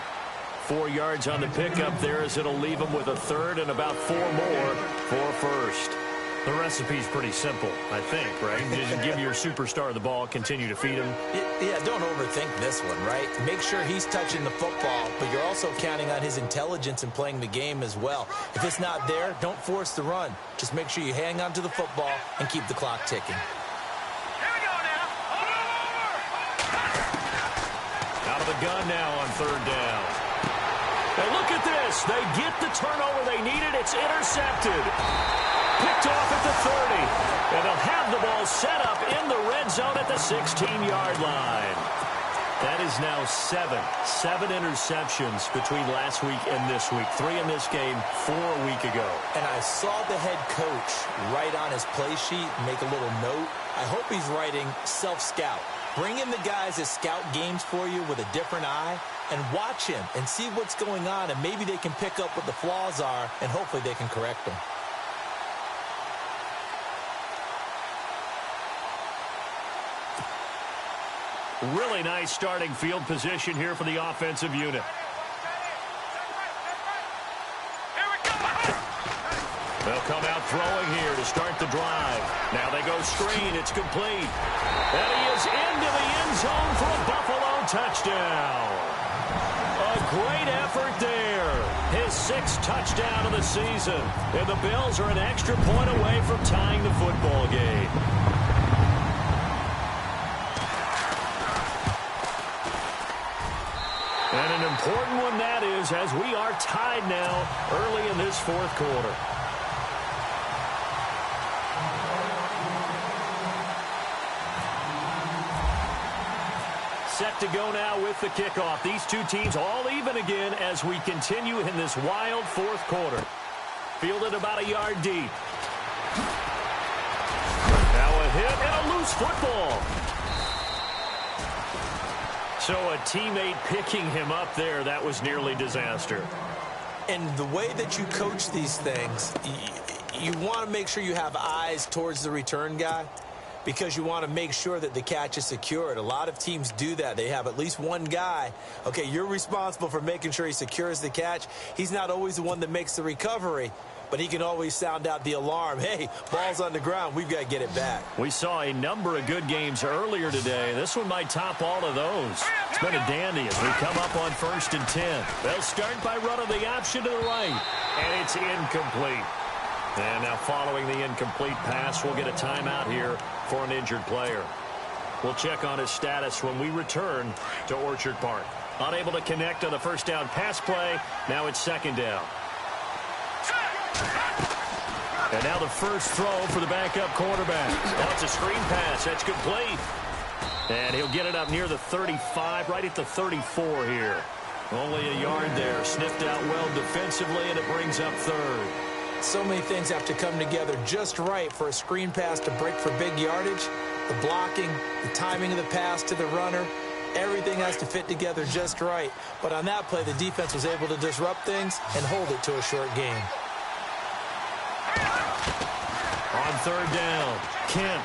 4 yards on the pickup there as it'll leave him with a third and about 4 more for first. The recipe's pretty simple, I think, right? Just give your superstar the ball, continue to feed him. Yeah, don't overthink this one, right? Make sure he's touching the football, but you're also counting on his intelligence in playing the game as well. If it's not there, don't force the run. Just make sure you hang on to the football and keep the clock ticking. Here we go now. Out of the gun now on third down. And look at this. They get the turnover they needed. It's intercepted. Picked off at the 30. And they'll have the ball set up in the red zone at the 16-yard line. That is now 7 interceptions between last week and this week. 3 in this game, 4 a week ago. And I saw the head coach write on his play sheet, make a little note. I hope he's writing self-scout. Bring in the guys that scout games for you with a different eye and watch him and see what's going on, and maybe they can pick up what the flaws are, and hopefully they can correct them. Really nice starting field position here for the offensive unit. They'll come out throwing here to start the drive. Now they go screen. It's complete. And he is into the end zone for a Buffalo touchdown. A great effort there. His 6th touchdown of the season. And the Bills are an extra point away from tying the football game. And an important one that is, as we are tied now early in this 4th quarter. Set to go now with the kickoff. These two teams all even again as we continue in this wild 4th quarter. Fielded about a yard deep. Now a hit and a loose football. So a teammate picking him up there, that was nearly disaster. And the way that you coach these things, you want to make sure you have eyes towards the return guy, because you want to make sure that the catch is secured. A lot of teams do that. They have at least one guy. Okay, you're responsible for making sure he secures the catch. He's not always the one that makes the recovery, but he can always sound out the alarm. Hey, ball's on the ground. We've got to get it back. We saw a number of good games earlier today. This one might top all of those. It's been a dandy as we come up on 1st and 10. They'll start by running the option to the right, and it's incomplete. And now following the incomplete pass, we'll get a timeout here for an injured player. We'll check on his status when we return to Orchard Park. Unable to connect on the first down pass play. Now it's 2nd down. And now the first throw for the backup quarterback. Oh, it's a screen pass. That's complete. And he'll get it up near the 35, right at the 34 here. Only a yard there. Sniffed out well defensively, and it brings up 3rd. So many things have to come together just right for a screen pass to break for big yardage. The blocking, the timing of the pass to the runner, everything has to fit together just right. But on that play, the defense was able to disrupt things and hold it to a short game. On 3rd down, Kent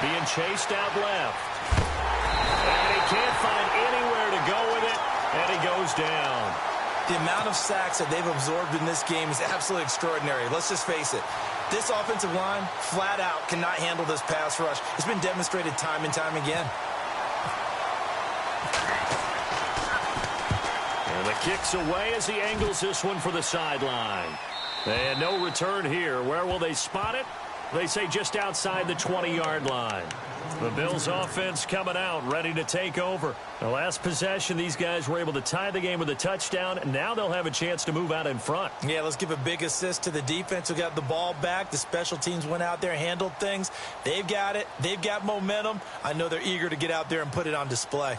being chased out left. And he can't find anywhere to go with it, and he goes down. The amount of sacks that they've absorbed in this game is absolutely extraordinary. Let's just face it. This offensive line, flat out, cannot handle this pass rush. It's been demonstrated time and time again. And the kick's away as he angles this one for the sideline. And no return here. Where will they spot it? They say just outside the 20-yard line. The Bills offense coming out, ready to take over. The last possession, these guys were able to tie the game with a touchdown, and now they'll have a chance to move out in front. Yeah, let's give a big assist to the defense who got the ball back. The special teams went out there, handled things. They've got it. They've got momentum. I know they're eager to get out there and put it on display.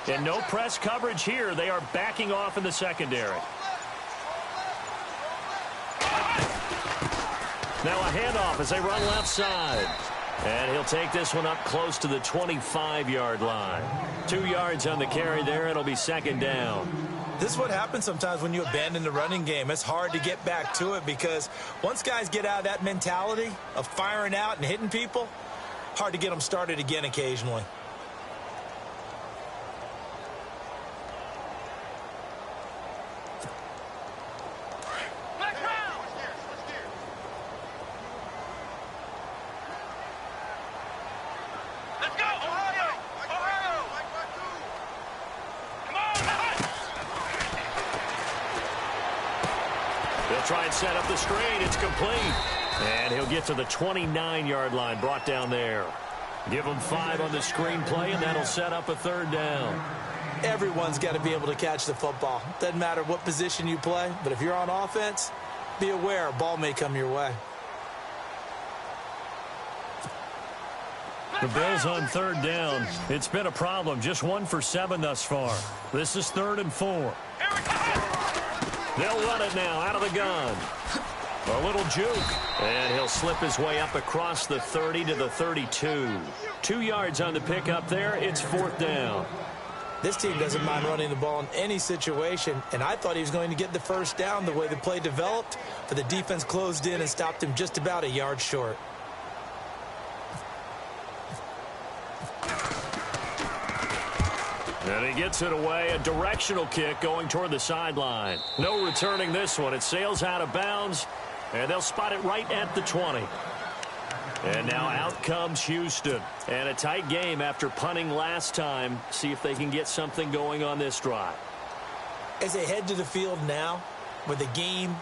And no press coverage here. They are backing off in the secondary. Now a handoff as they run left side. And he'll take this one up close to the 25-yard line. 2 yards on the carry there. It'll be second down. This is what happens sometimes when you abandon the running game. It's hard to get back to it because once guys get out of that mentality of firing out and hitting people, hard to get them started again occasionally. Try and set up the screen. It's complete. And he'll get to the 29-yard line, brought down there. Give him 5 on the screen play, and that'll set up a third down. Everyone's got to be able to catch the football. Doesn't matter what position you play, but if you're on offense, be aware a ball may come your way. The Bills on third down. It's been a problem. Just 1 for 7 thus far. This is 3rd and 4. They'll run it now out of the gun. A little juke. And he'll slip his way up across the 30 to the 32. 2 yards on the pickup there. It's 4th down. This team doesn't mind running the ball in any situation, and I thought he was going to get the first down the way the play developed, but the defense closed in and stopped him just about a yard short. And he gets it away, a directional kick going toward the sideline. No returning this one. It sails out of bounds, and they'll spot it right at the 20. And now out comes Houston. And a tight game after punting last time. See if they can get something going on this drive. As they head to the field now, with the game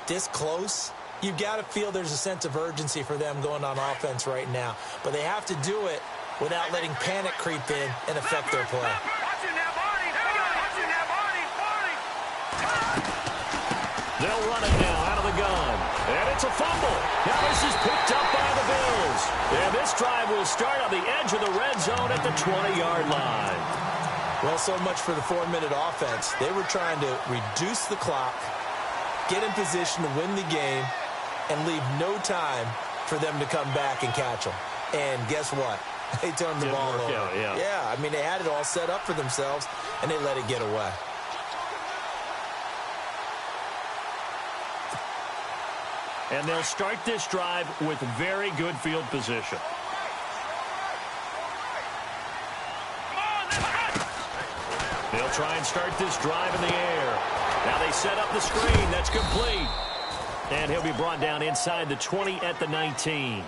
this close, you've got to feel there's a sense of urgency for them going on offense right now. But they have to do it without letting panic creep in and affect their play. They'll run it now out of the gun. And it's a fumble. Now this is picked up by the Bills. And this drive will start on the edge of the red zone at the 20-yard line. Well, so much for the 4-minute offense. They were trying to reduce the clock, get in position to win the game, and leave no time for them to come back and catch them. And guess what? They turned the ball over. Yeah, I mean, they had it all set up for themselves, and they let it get away. And they'll start this drive with very good field position. They'll try and start this drive in the air. Now they set up the screen. That's complete. And he'll be brought down inside the 20 at the 19.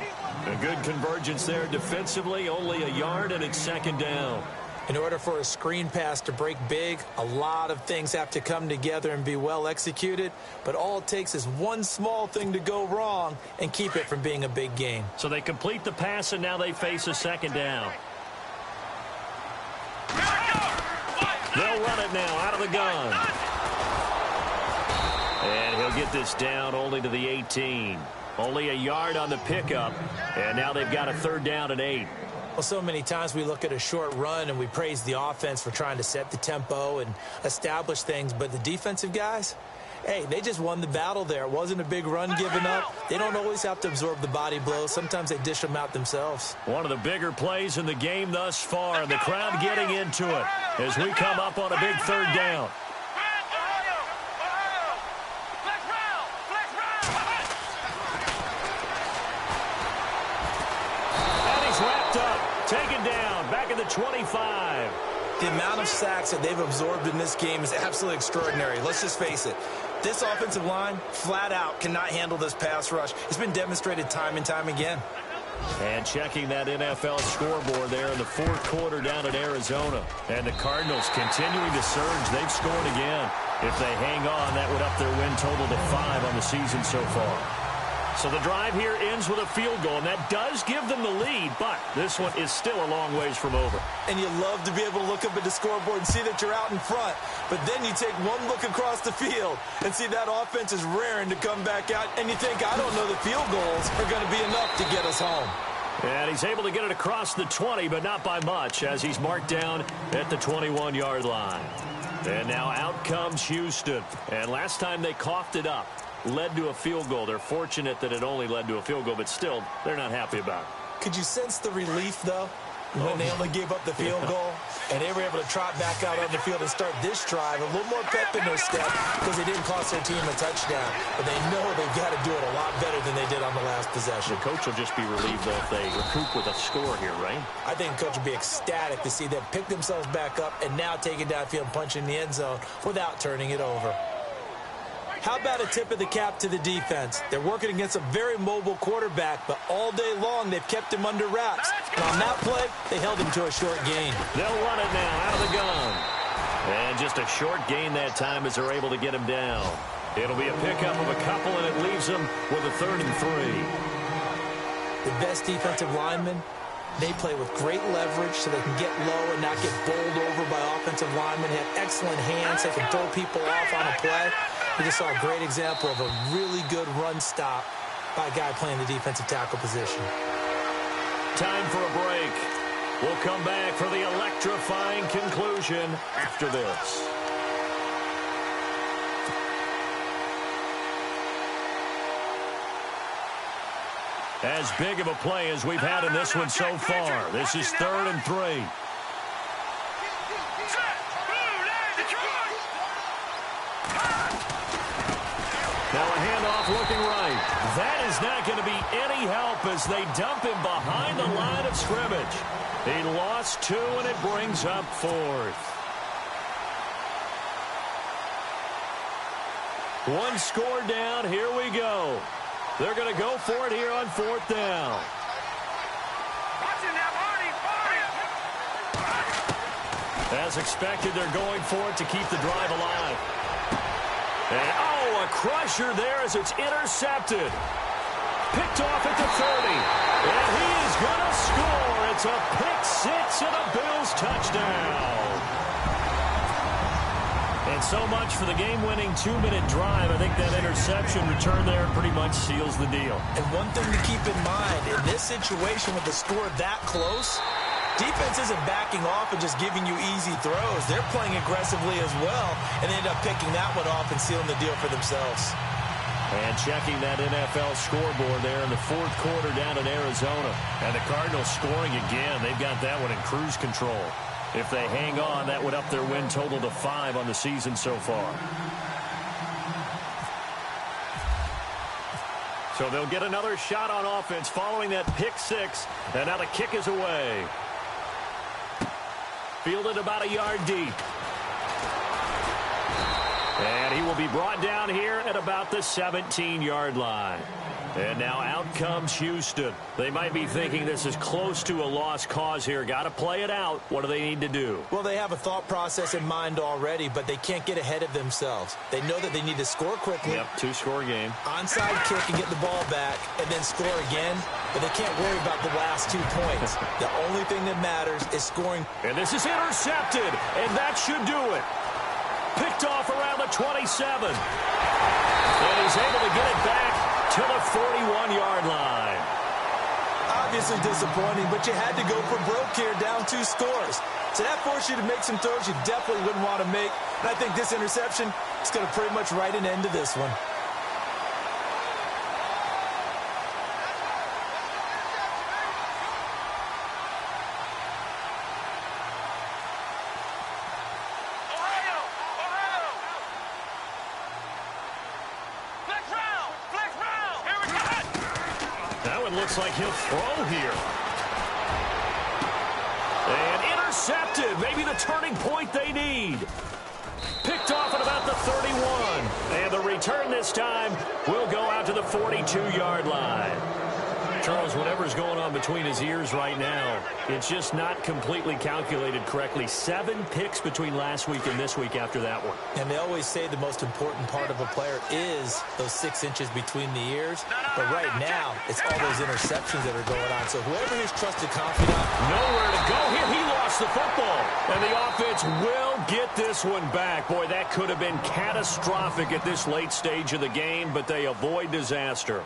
A good convergence there defensively, only a yard, and it's second down. In order for a screen pass to break big, a lot of things have to come together and be well executed, but all it takes is one small thing to go wrong and keep it from being a big gain. So they complete the pass, and now they face a second down. They'll run it now out of the gun. And he'll get this down only to the 18. Only a yard on the pickup, and now they've got a third down and 8. Well, so many times we look at a short run and we praise the offense for trying to set the tempo and establish things, but the defensive guys, hey, they just won the battle there. It wasn't a big run given up. They don't always have to absorb the body blows. Sometimes they dish them out themselves. One of the bigger plays in the game thus far, and the crowd getting into it as we come up on a big third down. 25. The amount of sacks that they've absorbed in this game is absolutely extraordinary. Let's just face it. This offensive line, flat out, cannot handle this pass rush. It's been demonstrated time and time again. And checking that NFL scoreboard there in the fourth quarter down in Arizona. And the Cardinals continuing to surge. They've scored again. If they hang on, that would up their win total to 5 on the season so far. So the drive here ends with a field goal, and that does give them the lead, but this one is still a long ways from over. And you love to be able to look up at the scoreboard and see that you're out in front, but then you take one look across the field and see that offense is raring to come back out, and you think, I don't know, the field goals are going to be enough to get us home. And he's able to get it across the 20, but not by much, as he's marked down at the 21-yard line. And now out comes Houston, and last time they coughed it up, led to a field goal. They're fortunate that it only led to a field goal, but still, they're not happy about it. Could you sense the relief, though, when they only gave up the field goal and they were able to trot back out on the field and start this drive, a little more pep in their step because they didn't cost their team a touchdown, but they know they've got to do it a lot better than they did on the last possession. The coach will just be relieved, though, if they recoup with a score here, right? I think the coach will be ecstatic to see them pick themselves back up and now take it downfield and punch in the end zone without turning it over. How about a tip of the cap to the defense? They're working against a very mobile quarterback, but all day long they've kept him under wraps. And on that play, they held him to a short gain. They'll run it now out of the gun. And just a short gain that time as they're able to get him down. It'll be a pickup of a couple, and it leaves them with a 3rd and 3. The best defensive linemen, they play with great leverage so they can get low and not get bowled over by offensive linemen. They have excellent hands. They can throw people off on a play. We just saw a great example of a really good run stop by a guy playing the defensive tackle position. Time for a break. We'll come back for the electrifying conclusion after this. As big of a play as we've had in this one so far. This is 3rd and 3. Now a handoff looking right. That is not going to be any help as they dump him behind the line of scrimmage. He lost 2, and it brings up 4th. One score down. Here we go. They're going to go for it here on 4th down. As expected, they're going for it to keep the drive alive. And, a crusher there as it's intercepted. Picked off at the 30. And he is going to score. It's a pick-6 and a Bills touchdown. And so much for the game-winning 2-minute drive. I think that interception return there pretty much seals the deal. And one thing to keep in mind, in this situation with the score that close, defense isn't backing off and just giving you easy throws. They're playing aggressively as well, and they end up picking that one off and sealing the deal for themselves. And checking that NFL scoreboard there in the fourth quarter down in Arizona. And the Cardinals scoring again. They've got that one in cruise control. If they hang on, that would up their win total to 5 on the season so far. So they'll get another shot on offense following that pick-6. And now the kick is away. Fielded about a yard deep. And he will be brought down here at about the 17-yard line. And now out comes Houston. They might be thinking this is close to a lost cause here. Got to play it out. What do they need to do? Well, they have a thought process in mind already, but they can't get ahead of themselves. They know that they need to score quickly. Yep, 2-score game. Onside kick and get the ball back, and then score again. But they can't worry about the last 2 points. The only thing that matters is scoring. And this is intercepted, and that should do it. Picked off around the 27. And he's able to get it back to the 41-yard line. Obviously disappointing, but you had to go for broke here, down 2 scores. So that forced you to make some throws you definitely wouldn't want to make. And I think this interception is going to pretty much write an end to this one. That one looks like he'll throw here. And intercepted. Maybe the turning point they need. Picked off at about the 31. And the return this time will go out to the 42-yard line. Charles, whatever's going on between his ears right now, it's just not completely calculated correctly. 7 picks between last week and this week after that one. And they always say the most important part of a player is those 6 inches between the ears. But right now, it's all those interceptions that are going on. So whoever his trusted confidant. Nowhere to go here. He lost the football. And the offense will get this one back. Boy, that could have been catastrophic at this late stage of the game, but they avoid disaster.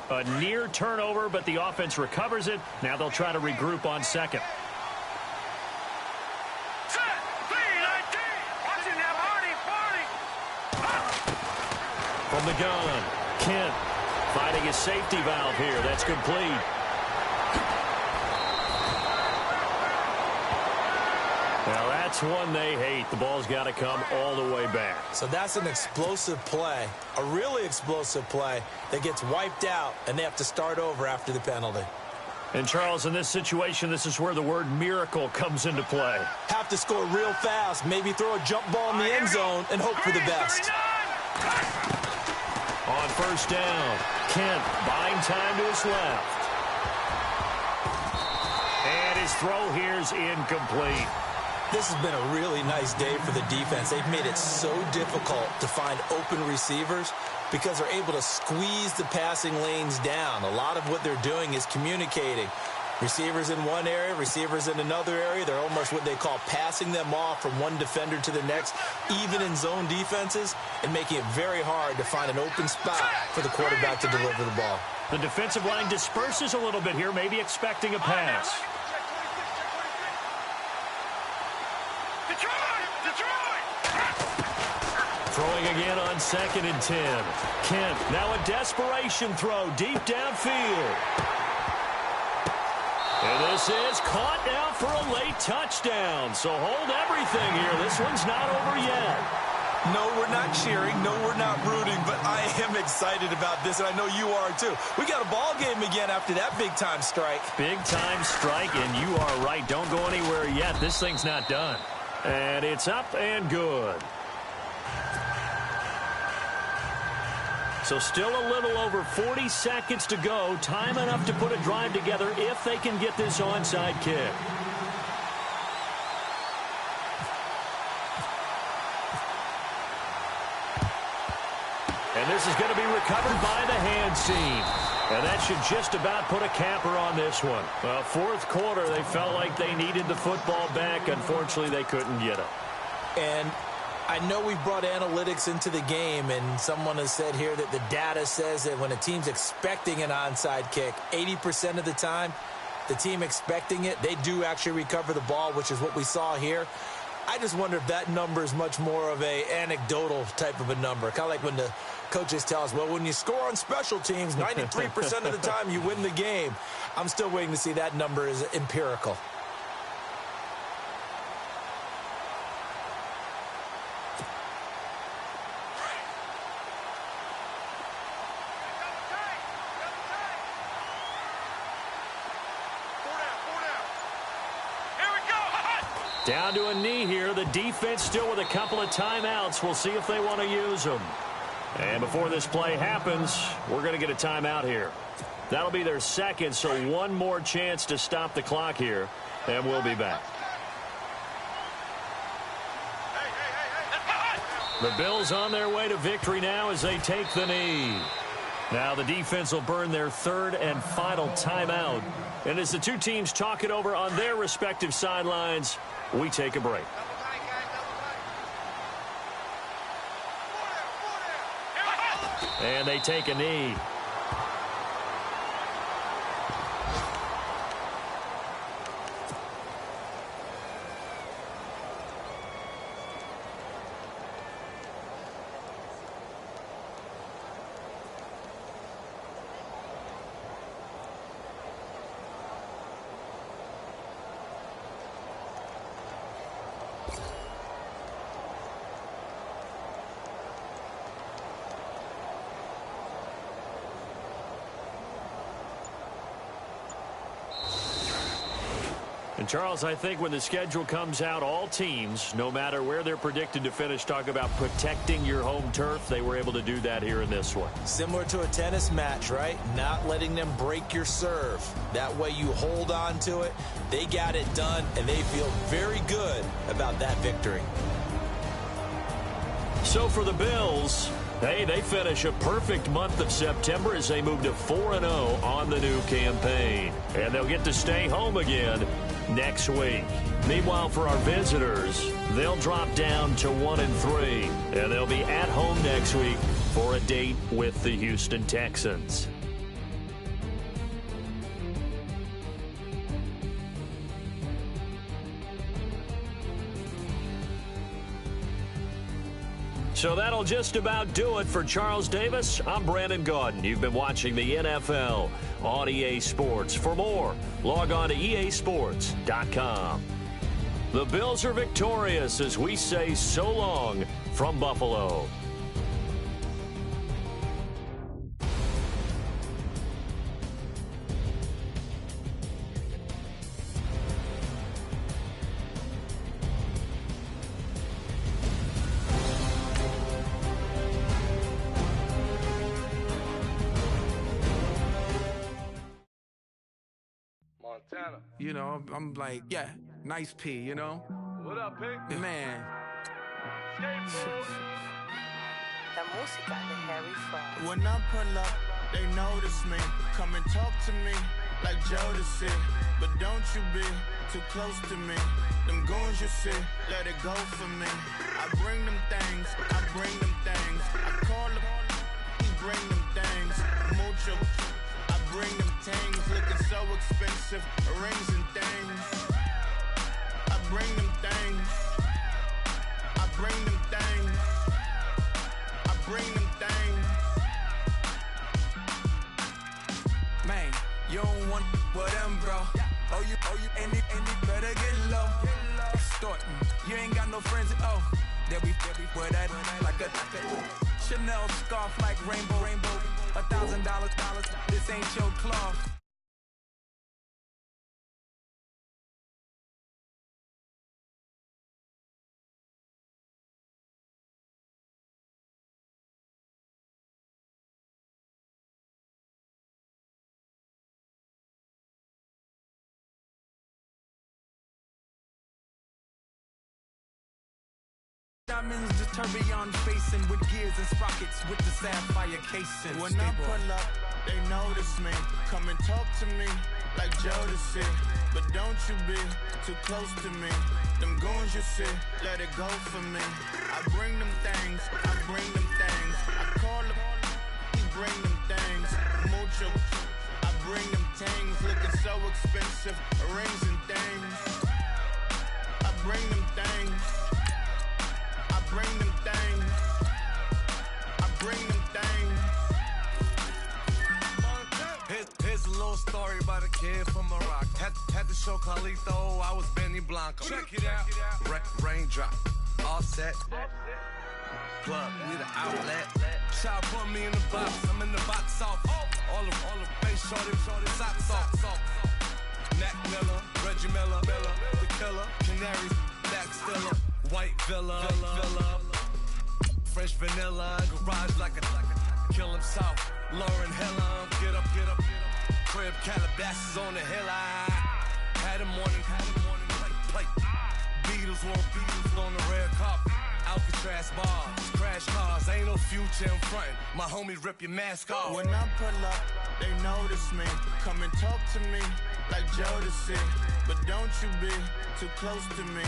A near turnover, but the offense recovers it. Now they'll try to regroup on second. From the gun, Kent finding his safety valve here. That's complete. Now that's one they hate. The ball's got to come all the way back. So that's an explosive play, a really explosive play that gets wiped out, and they have to start over after the penalty. And, Charles, in this situation, this is where the word miracle comes into play. Have to score real fast, maybe throw a jump ball in the end zone and hope for the best. On first down, Kent buying time to his left. And his throw here's incomplete. This has been a really nice day for the defense. They've made it so difficult to find open receivers because they're able to squeeze the passing lanes down. A lot of what they're doing is communicating. Receivers in one area, receivers in another area. They're almost what they call passing them off from one defender to the next, even in zone defenses, and making it very hard to find an open spot for the quarterback to deliver the ball. The defensive line disperses a little bit here, maybe expecting a pass. Throwing again on 2nd and 10. Kent, now a desperation throw deep downfield. And this is caught now for a late touchdown. So hold everything here. This one's not over yet. No, we're not cheering. No, we're not rooting. But I am excited about this, and I know you are too. We got a ball game again after that big-time strike. Big-time strike, and you are right. Don't go anywhere yet. This thing's not done. And it's up and good. So still a little over 40 seconds to go. Time enough to put a drive together if they can get this onside kick. And this is going to be recovered by the hands team. And that should just about put a capper on this one. Well, fourth quarter, they felt like they needed the football back. Unfortunately, they couldn't get it. And I know we brought analytics into the game, and someone has said here that the data says that when a team's expecting an onside kick, 80% of the time, the team expecting it, they do actually recover the ball, which is what we saw here. I just wonder if that number is much more of a anecdotal type of a number. Kind of like when the coaches tell us, well, when you score on special teams, 93% of the time you win the game. I'm still waiting to see that number is empirical. Down to a knee here. The defense still with a couple of timeouts. We'll see if they want to use them. And before this play happens, we're going to get a timeout here. That'll be their second, so one more chance to stop the clock here, and we'll be back. The Bills on their way to victory now as they take the knee. Now the defense will burn their third and final timeout. And as the two teams talk it over on their respective sidelines, we take a break. And they take a knee. And, Charles, I think when the schedule comes out, all teams, no matter where they're predicted to finish, talk about protecting your home turf. They were able to do that here in this one. Similar to a tennis match, right? Not letting them break your serve. That way you hold on to it. They got it done, and they feel very good about that victory. So for the Bills, hey, they finish a perfect month of September as they move to 4-0 on the new campaign. And they'll get to stay home again next week. Meanwhile, for our visitors, they'll drop down to 1-3, and they'll be at home next week for a date with the Houston Texans. So that'll just about do it for Charles Davis. I'm Brandon Gaudin. You've been watching the NFL on EA Sports. For more, log on to easports.com. The Bills are victorious as we say so long from Buffalo. You know, I'm like, yeah, nice P, you know? What up, Pink? Man. When I pull up, they notice me. Come and talk to me like Jodeci. But don't you be too close to me. Them goons you see, let it go for me. I bring them things, I bring them things. I call them, he bring them things. Mucho. Bring them things, looking so expensive, rings and things. I bring them things. I bring them things. I bring them things. Man, you don't want with them, bro. Oh, you, and it better get low. Extorting, you ain't got no friends at all. They'll be with that like a Chanel scarf like rainbow. $1,000, this ain't your cloth. Diamonds, just tourbillon facing with gears and sprockets with the sapphire casing. When I pull up, they notice me. Come and talk to me like Jodeci. But don't you be too close to me. Them goons you see, let it go for me. I bring them things, I bring them things. I call them, he bring them things. Mucho, I bring them things. Looking so expensive, rings and things. I bring them things. Bring them things. I bring them things. Here's a little story about a kid from Morocco. Had to show Carlito I was Benny Blanco. Check it out. Raindrop, all set. Plug, we the outlet. Shot put me in the box. I'm in the box off. All the face shorty, socks off. Mac Miller, Reggie Miller, the killer, Canaries, back stiller. White villa, fresh vanilla, garage like a kill himself. Lauren Hilla, get up. Crib Calabasas on the hill. I had a morning plate. Beatles on the red carpet. Alcatraz bars, crash cars, ain't no future in front. My homie rip your mask off. When I pull up, they notice me. Come and talk to me like Jodeci. But don't you be too close to me.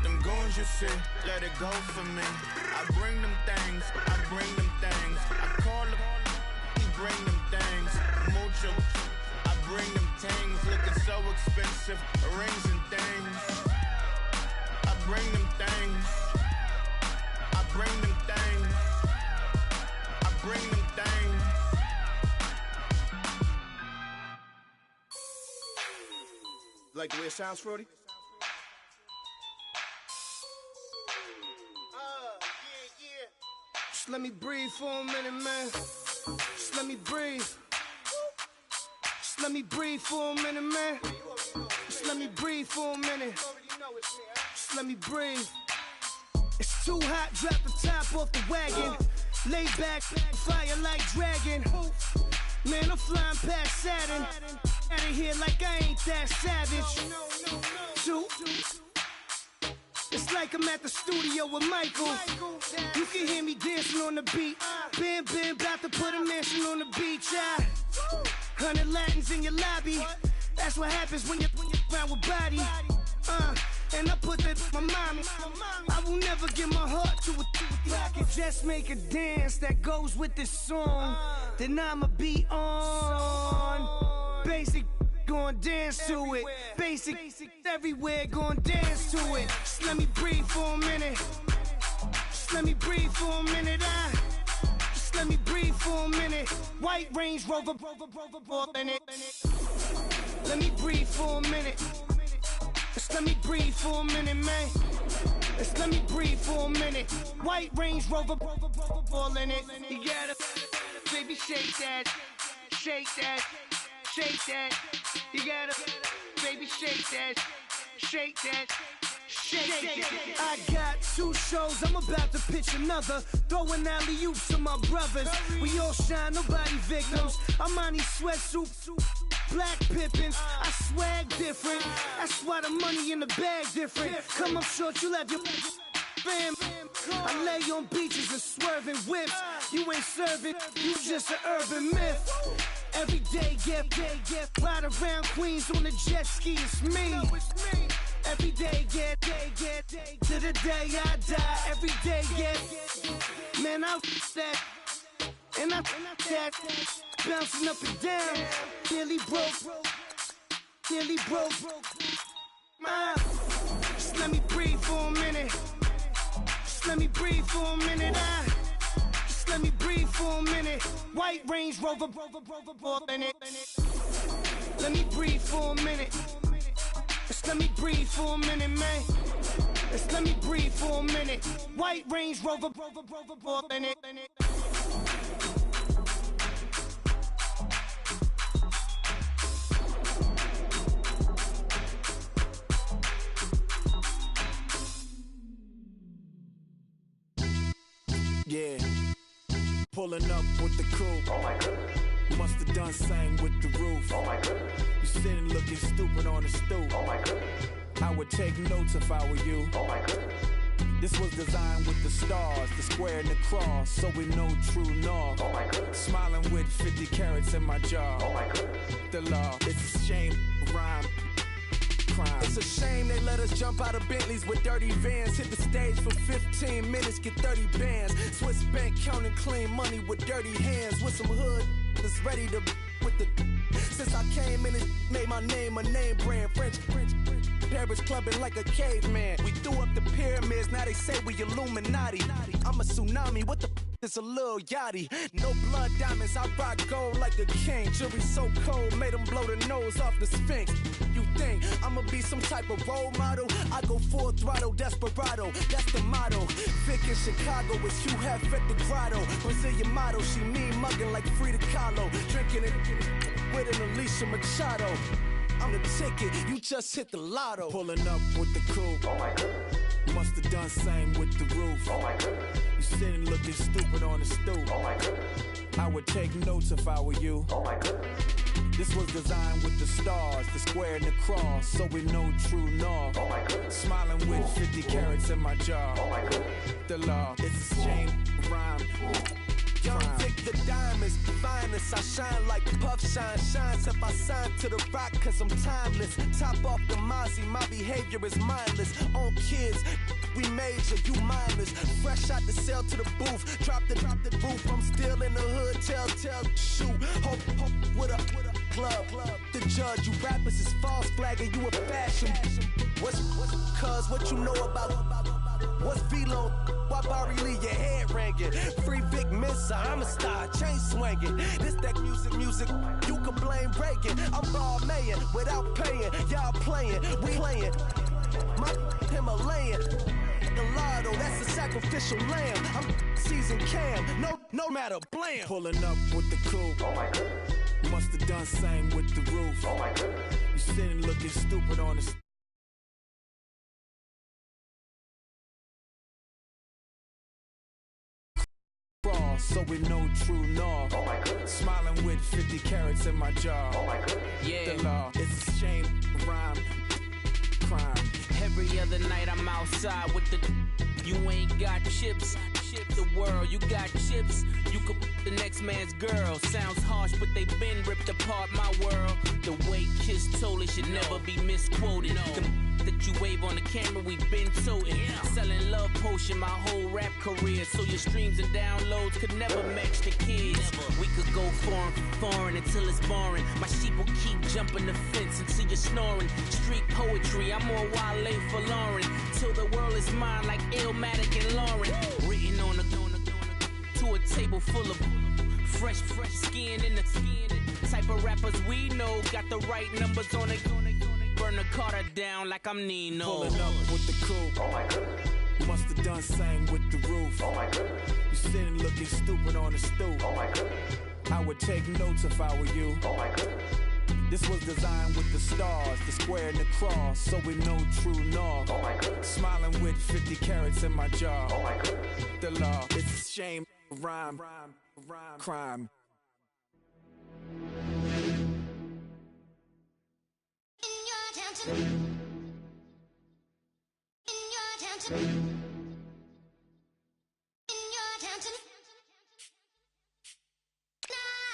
Them goons you see, let it go for me. I bring them things, I bring them things. I call them, he bring them things. Mucho, I bring them things. Looking so expensive, rings and things. I bring them things. I bring them things. I bring them things. Like the way it sounds, Fruity? Just let me breathe for a minute, man. Just let me breathe. Just let me breathe for a minute, man. Just Just let me breathe for a minute. Just let me breathe. It's too hot, drop the top off the wagon. Lay back, fire like dragon. Man, I'm flying past Saturn. Out of here like I ain't that savage. Two. It's like I'm at the studio with Michael. You can hear me dancing on the beat. Bam, about to put a mansion on the beach. 100 Latins in your lobby. That's what happens when you're around with body. And I put that in my mommy. I will never give my heart to it. If I could just make a dance that goes with this song, then I'ma be on. Basic, gon' dance to it. Basic, everywhere, gon' dance to it. Just let me breathe for a minute. Just let me breathe for a minute. Just let me breathe for a minute. White Range Rover, in it. Let me breathe for a minute. Just let me breathe for a minute, man. Just let me breathe for a minute. White Range Rover, ball in it. You gotta, baby, shake that, shake that, shake that. You gotta, baby, shake that, shake that. Shake. I got 2 shows, I'm about to pitch another. Throwing alley-oops to my brothers. We all shine, nobody victims. I'm on these sweatsuits, black Pippins. I swag different. That's why the money in the bag different. Come up short, you'll have your fam. I lay on beaches and swerving whips. You ain't serving, you just an urban myth. Every day, get ride around Queens on a jet ski, it's me. Every day, get to the day I die. Every day, get, man, I that, and I that, bouncing up and down. Nearly broke. Just let me breathe for a minute. Just let me breathe for a minute. Just let me breathe for a minute. White Range Rover, in it. Let me breathe for a minute. Just let me breathe for a minute, man. Just let me breathe for a minute. White Range Rover, in it. Yeah, pulling up with the crew. Oh my goodness. Must have done same with the roof. Oh my goodness. You sitting looking stupid on the stoop. Oh my goodness. I would take notes if I were you. Oh my goodness. This was designed with the stars, the square and the cross, so we know true north. Oh my goodness. Smiling with 50 carats in my jaw. Oh my goodness. The law, it's a shame, rhyme. Crime. It's a shame they let us jump out of Bentleys with dirty vans. Hit the stage for 15 minutes, get 30 bands. Swiss bank counting clean money with dirty hands. With some hood that's ready to with the. Since I came in, it made my name a name brand. French. Paris clubbing like a caveman. We threw up the pyramids, now they say we Illuminati. I'm a tsunami, what the it's a little yachty. No blood diamonds, I rock gold like a king. Jury so cold, made them blow the nose off the Sphinx. You think I'ma be some type of role model? I go full throttle, desperado, that's the motto. Vic in Chicago is Hugh Hef at the grotto. Brazilian model, she mean mugging like Frida Kahlo. Drinking it with an Alicia Machado. I'm the ticket, you just hit the lotto. Pulling up with the crew. Oh my goodness. Must have done same with the roof. Oh my goodness. You sitting looking stupid on the stoop. Oh my goodness. I would take notes if I were you. Oh my goodness. This was designed with the stars, the square and the cross, so we know true north. Oh my goodness. Smiling with 50 carats in my jaw. Oh my goodness. The law, it's a shame, rhyme. Young Vic the diamonds, finest. I shine like Puff shines if I sign to the rock, cause I'm timeless. Top off the Mozzie, my behavior is mindless. On kids, we major, you mindless. Fresh out the cell to the booth, drop the booth. I'm still in the hood, tell, shoot. Hope with a club. The judge, you rappers is false flagging, you a fashion. What's cuz, what you know about? What's Velo? Why Barry Lee, your head ringing? Free Vic Mensa, I'm a star, chain swinging. This that music, you can blame Reagan. I'm ball mayin' without paying. Y'all playing, we playing. My Himalayan. The lotto, that's a sacrificial lamb. I'm season cam, no matter, blam. Pulling up with the crew. Oh my goodness. Must have done same with the roof. Oh my goodness. You sitting looking stupid on the cross, so we know true north. Oh my goodness. Smiling with 50 carats in my jaw. Oh my goodness. Yeah. The law, it's a shame, rhyme, crime. Every other night I'm outside with the you ain't got chips. The world, you got chips. You could the next man's girl. Sounds harsh, but they been ripped apart my world. The way Kiss told it should never be misquoted. No. That you wave on the camera, we been toting. Selling love potion my whole rap career. So your streams and downloads could never match the kids. We could go foreign until it's boring. My sheep will keep jumping the fence until you're snoring. Street poetry, I'm more Wale for Lauren. Till the world is mine like Illmatic and Lauren. Written on to a table full of fresh skin in the type of rappers we know. Got the right numbers on it. Burn the Carter down like I'm Nino. Pulling up with the coupe. Oh my goodness. Must have done same with the roof. Oh my goodness. You sitting looking stupid on the stoop. Oh my goodness. I would take notes if I were you. Oh my goodness. This was designed with the stars, the square and the cross, so we know true north. Oh my goodness. Smiling with 50 carats in my jaw. Oh my goodness. The law, it's a shame, rhyme, crime.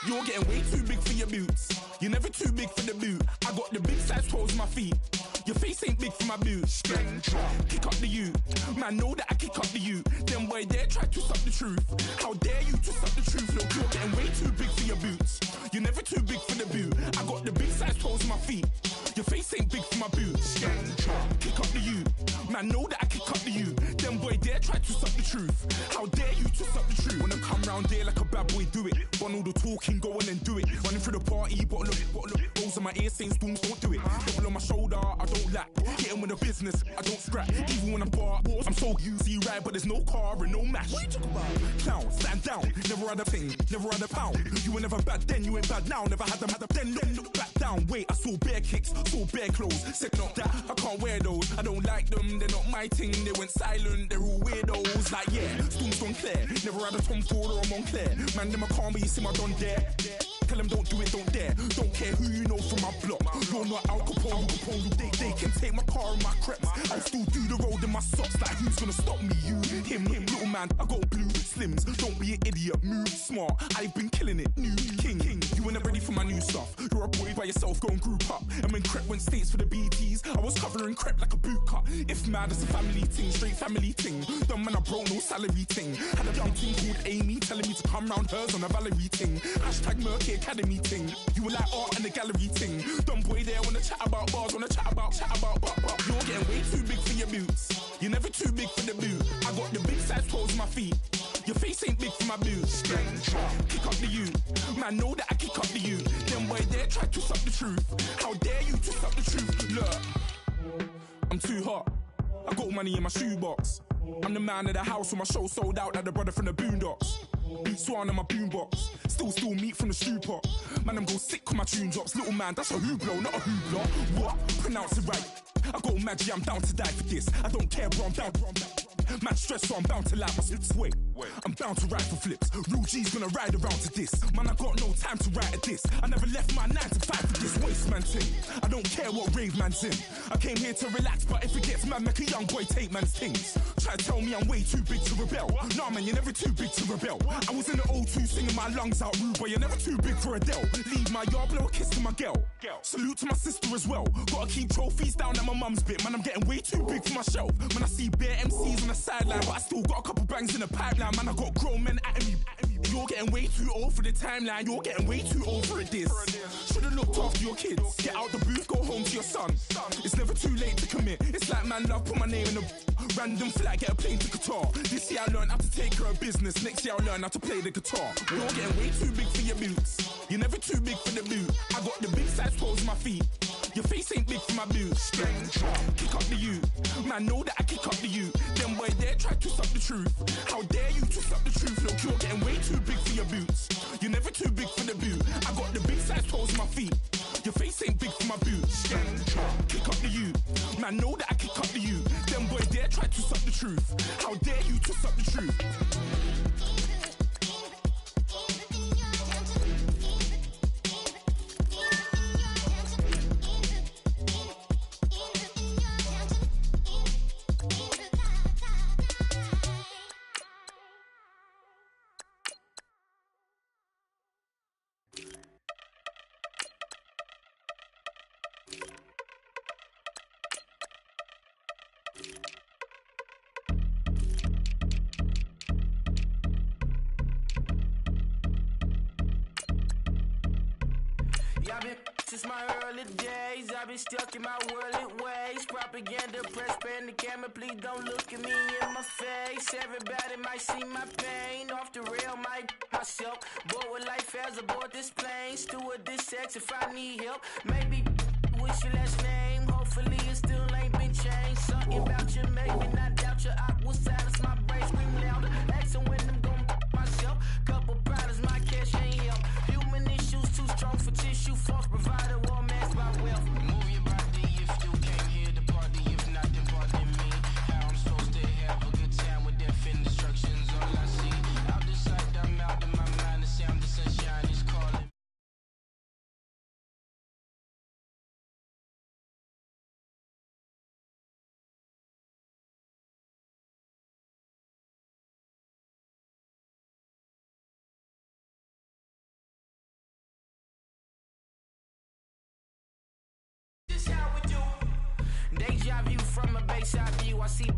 You're getting way too big for your boots. You're never too big for the boot. I got the big size toes on my feet. Your face ain't big for my boots. Kick up the you. Man, know that I kick up the you. Then boy dare try to stop the truth. How dare you to stop the truth? Look, you're getting way too big for your boots. You're never too big for the boot. I got the big size toes on my feet. Your face ain't big for my boots. Kick up the you. Man, know that I kick up the you. Then boy dare try to stop the truth. How dare you to stop the truth? Wanna come round there like a bad boy, do it. Want all the talking, go on and do it. Running through the party, bottle up. Rolls on my ear saying storms, don't do it. Double on my shoulder, I don't lack. Getting with the business, I don't scrap. Even when I'm bar, I'm so easy right, but there's no car and no match. What you talk about? Clown, stand down. Never had a thing, never had a pound. You were never bad then, you ain't bad now. Never had them, then look back down. Wait, I saw bare kicks, saw bare clothes. Said not that, I can't wear those. I don't like them, they're not my thing. They went silent, they're all weirdos. Like yeah, storms gone clear. Never had a Tom Ford or a Montclair. Man, them I can't be, you see my done there. Tell them don't do it, don't dare. Don't care who you know from my block. You're not Al Capone, they can take my car and my creps. I'll still do the road in my socks. Like who's gonna stop me? You, him, little man. I got blue slims. Don't be an idiot, move smart. I've been killing it, new king. You were never ready for my new stuff. You're a boy by yourself, go and group up. And when Crep went states for the BTs, I was covering Crep like a boot cut. If mad, it's a family ting, straight family ting. Dumb man, I broke no salary ting. Had a young ting called Amy telling me to come round hers on a Valerie ting. Hashtag Murky Academy ting. You were like art and the gallery ting. Dumb boy there wanna chat about bars, wanna chat about. You're getting way too big for your boots. You're never too big for the boot. I got the big size toes on my feet. Your face ain't big for my boots. Kick up the you. Man, know that I kick up the you. Then boy dare try to stop the truth. How dare you to stop the truth? Look, I'm too hot. I got money in my shoebox. I'm the man of the house when my show sold out like the brother from the Boondocks. Beat Swan in my boombox. Still meat from the stew pot. Man, I'm go sick when my tune drops. Little man, that's a hooplo, not a hoopla. What? Pronounce it right. I got Maggie, I'm down to die for this. I don't care, bro, I'm down. Man stressed, so I'm bound to like my slips. Wait, I'm bound to ride for flips. Real G's gonna ride around to this. Man, I got no time to write at this. I never left my 9 to 5 for this waste man thing. I don't care what rave man's in. I came here to relax, but if it gets mad, make a young boy take man's things. Try to tell me I'm way too big to rebel. Nah, man, you're never too big to rebel. I was in the O2 singing my lungs out, rude, but you're never too big for Adele. Leave my yard, blow a kiss to my girl. Salute to my sister as well. Gotta keep trophies down at my mum's bit. Man, I'm getting way too big for my shelf. Man, I see bare MCs on the sideline, but I still got a couple bangs in the pipeline. Man, I got grown men at me. You're getting way too old for the timeline. You're getting way too old for this. Should've looked after your kids. Get out the booth, go home to your son. It's never too late to commit. It's like man love, put my name in a random flat, get a plane to Qatar. This year I learned how to take care of business. Next year I'll learn how to play the guitar. You're getting way too big for your boots. You're never too big for the boot. I got the big size toes on my feet. Your face ain't big for my boots. Kick up the you. Man, know that I kick up the you. Then boy dare try to stop the truth. How dare you to stop the truth? Look, you're getting way too big for your boots. You're never too big for the boot. I got the big size big for my boots. Kick up the youth. Man, know that I kick up the youth. Them boys there try to suck the truth. How dare you to suck the truth? Since my early days, I've been stuck in my worldly ways. Propaganda, press, pan the camera, please don't look at me in my face. Everybody might see my pain, off the rail, might myself. Bored with life as aboard this plane. Steward this sex if I need help. Maybe wish your last name, hopefully it still ain't been changed. Something about you make me not doubt your aqua silence, my brain scream louder. Asking when I'm gon' myself. Couple problems, my cash ain't help. Human issues too strong for tissue. False provider, war mask by wealth. Move your body if you came here to party. If not, then pardon me. How I'm supposed to have a good time with death and instructions. All I see, out the sight, I'm out of my mind. The sound, the sunshine is calling. This how we do. Deja vu from a bayside view. I see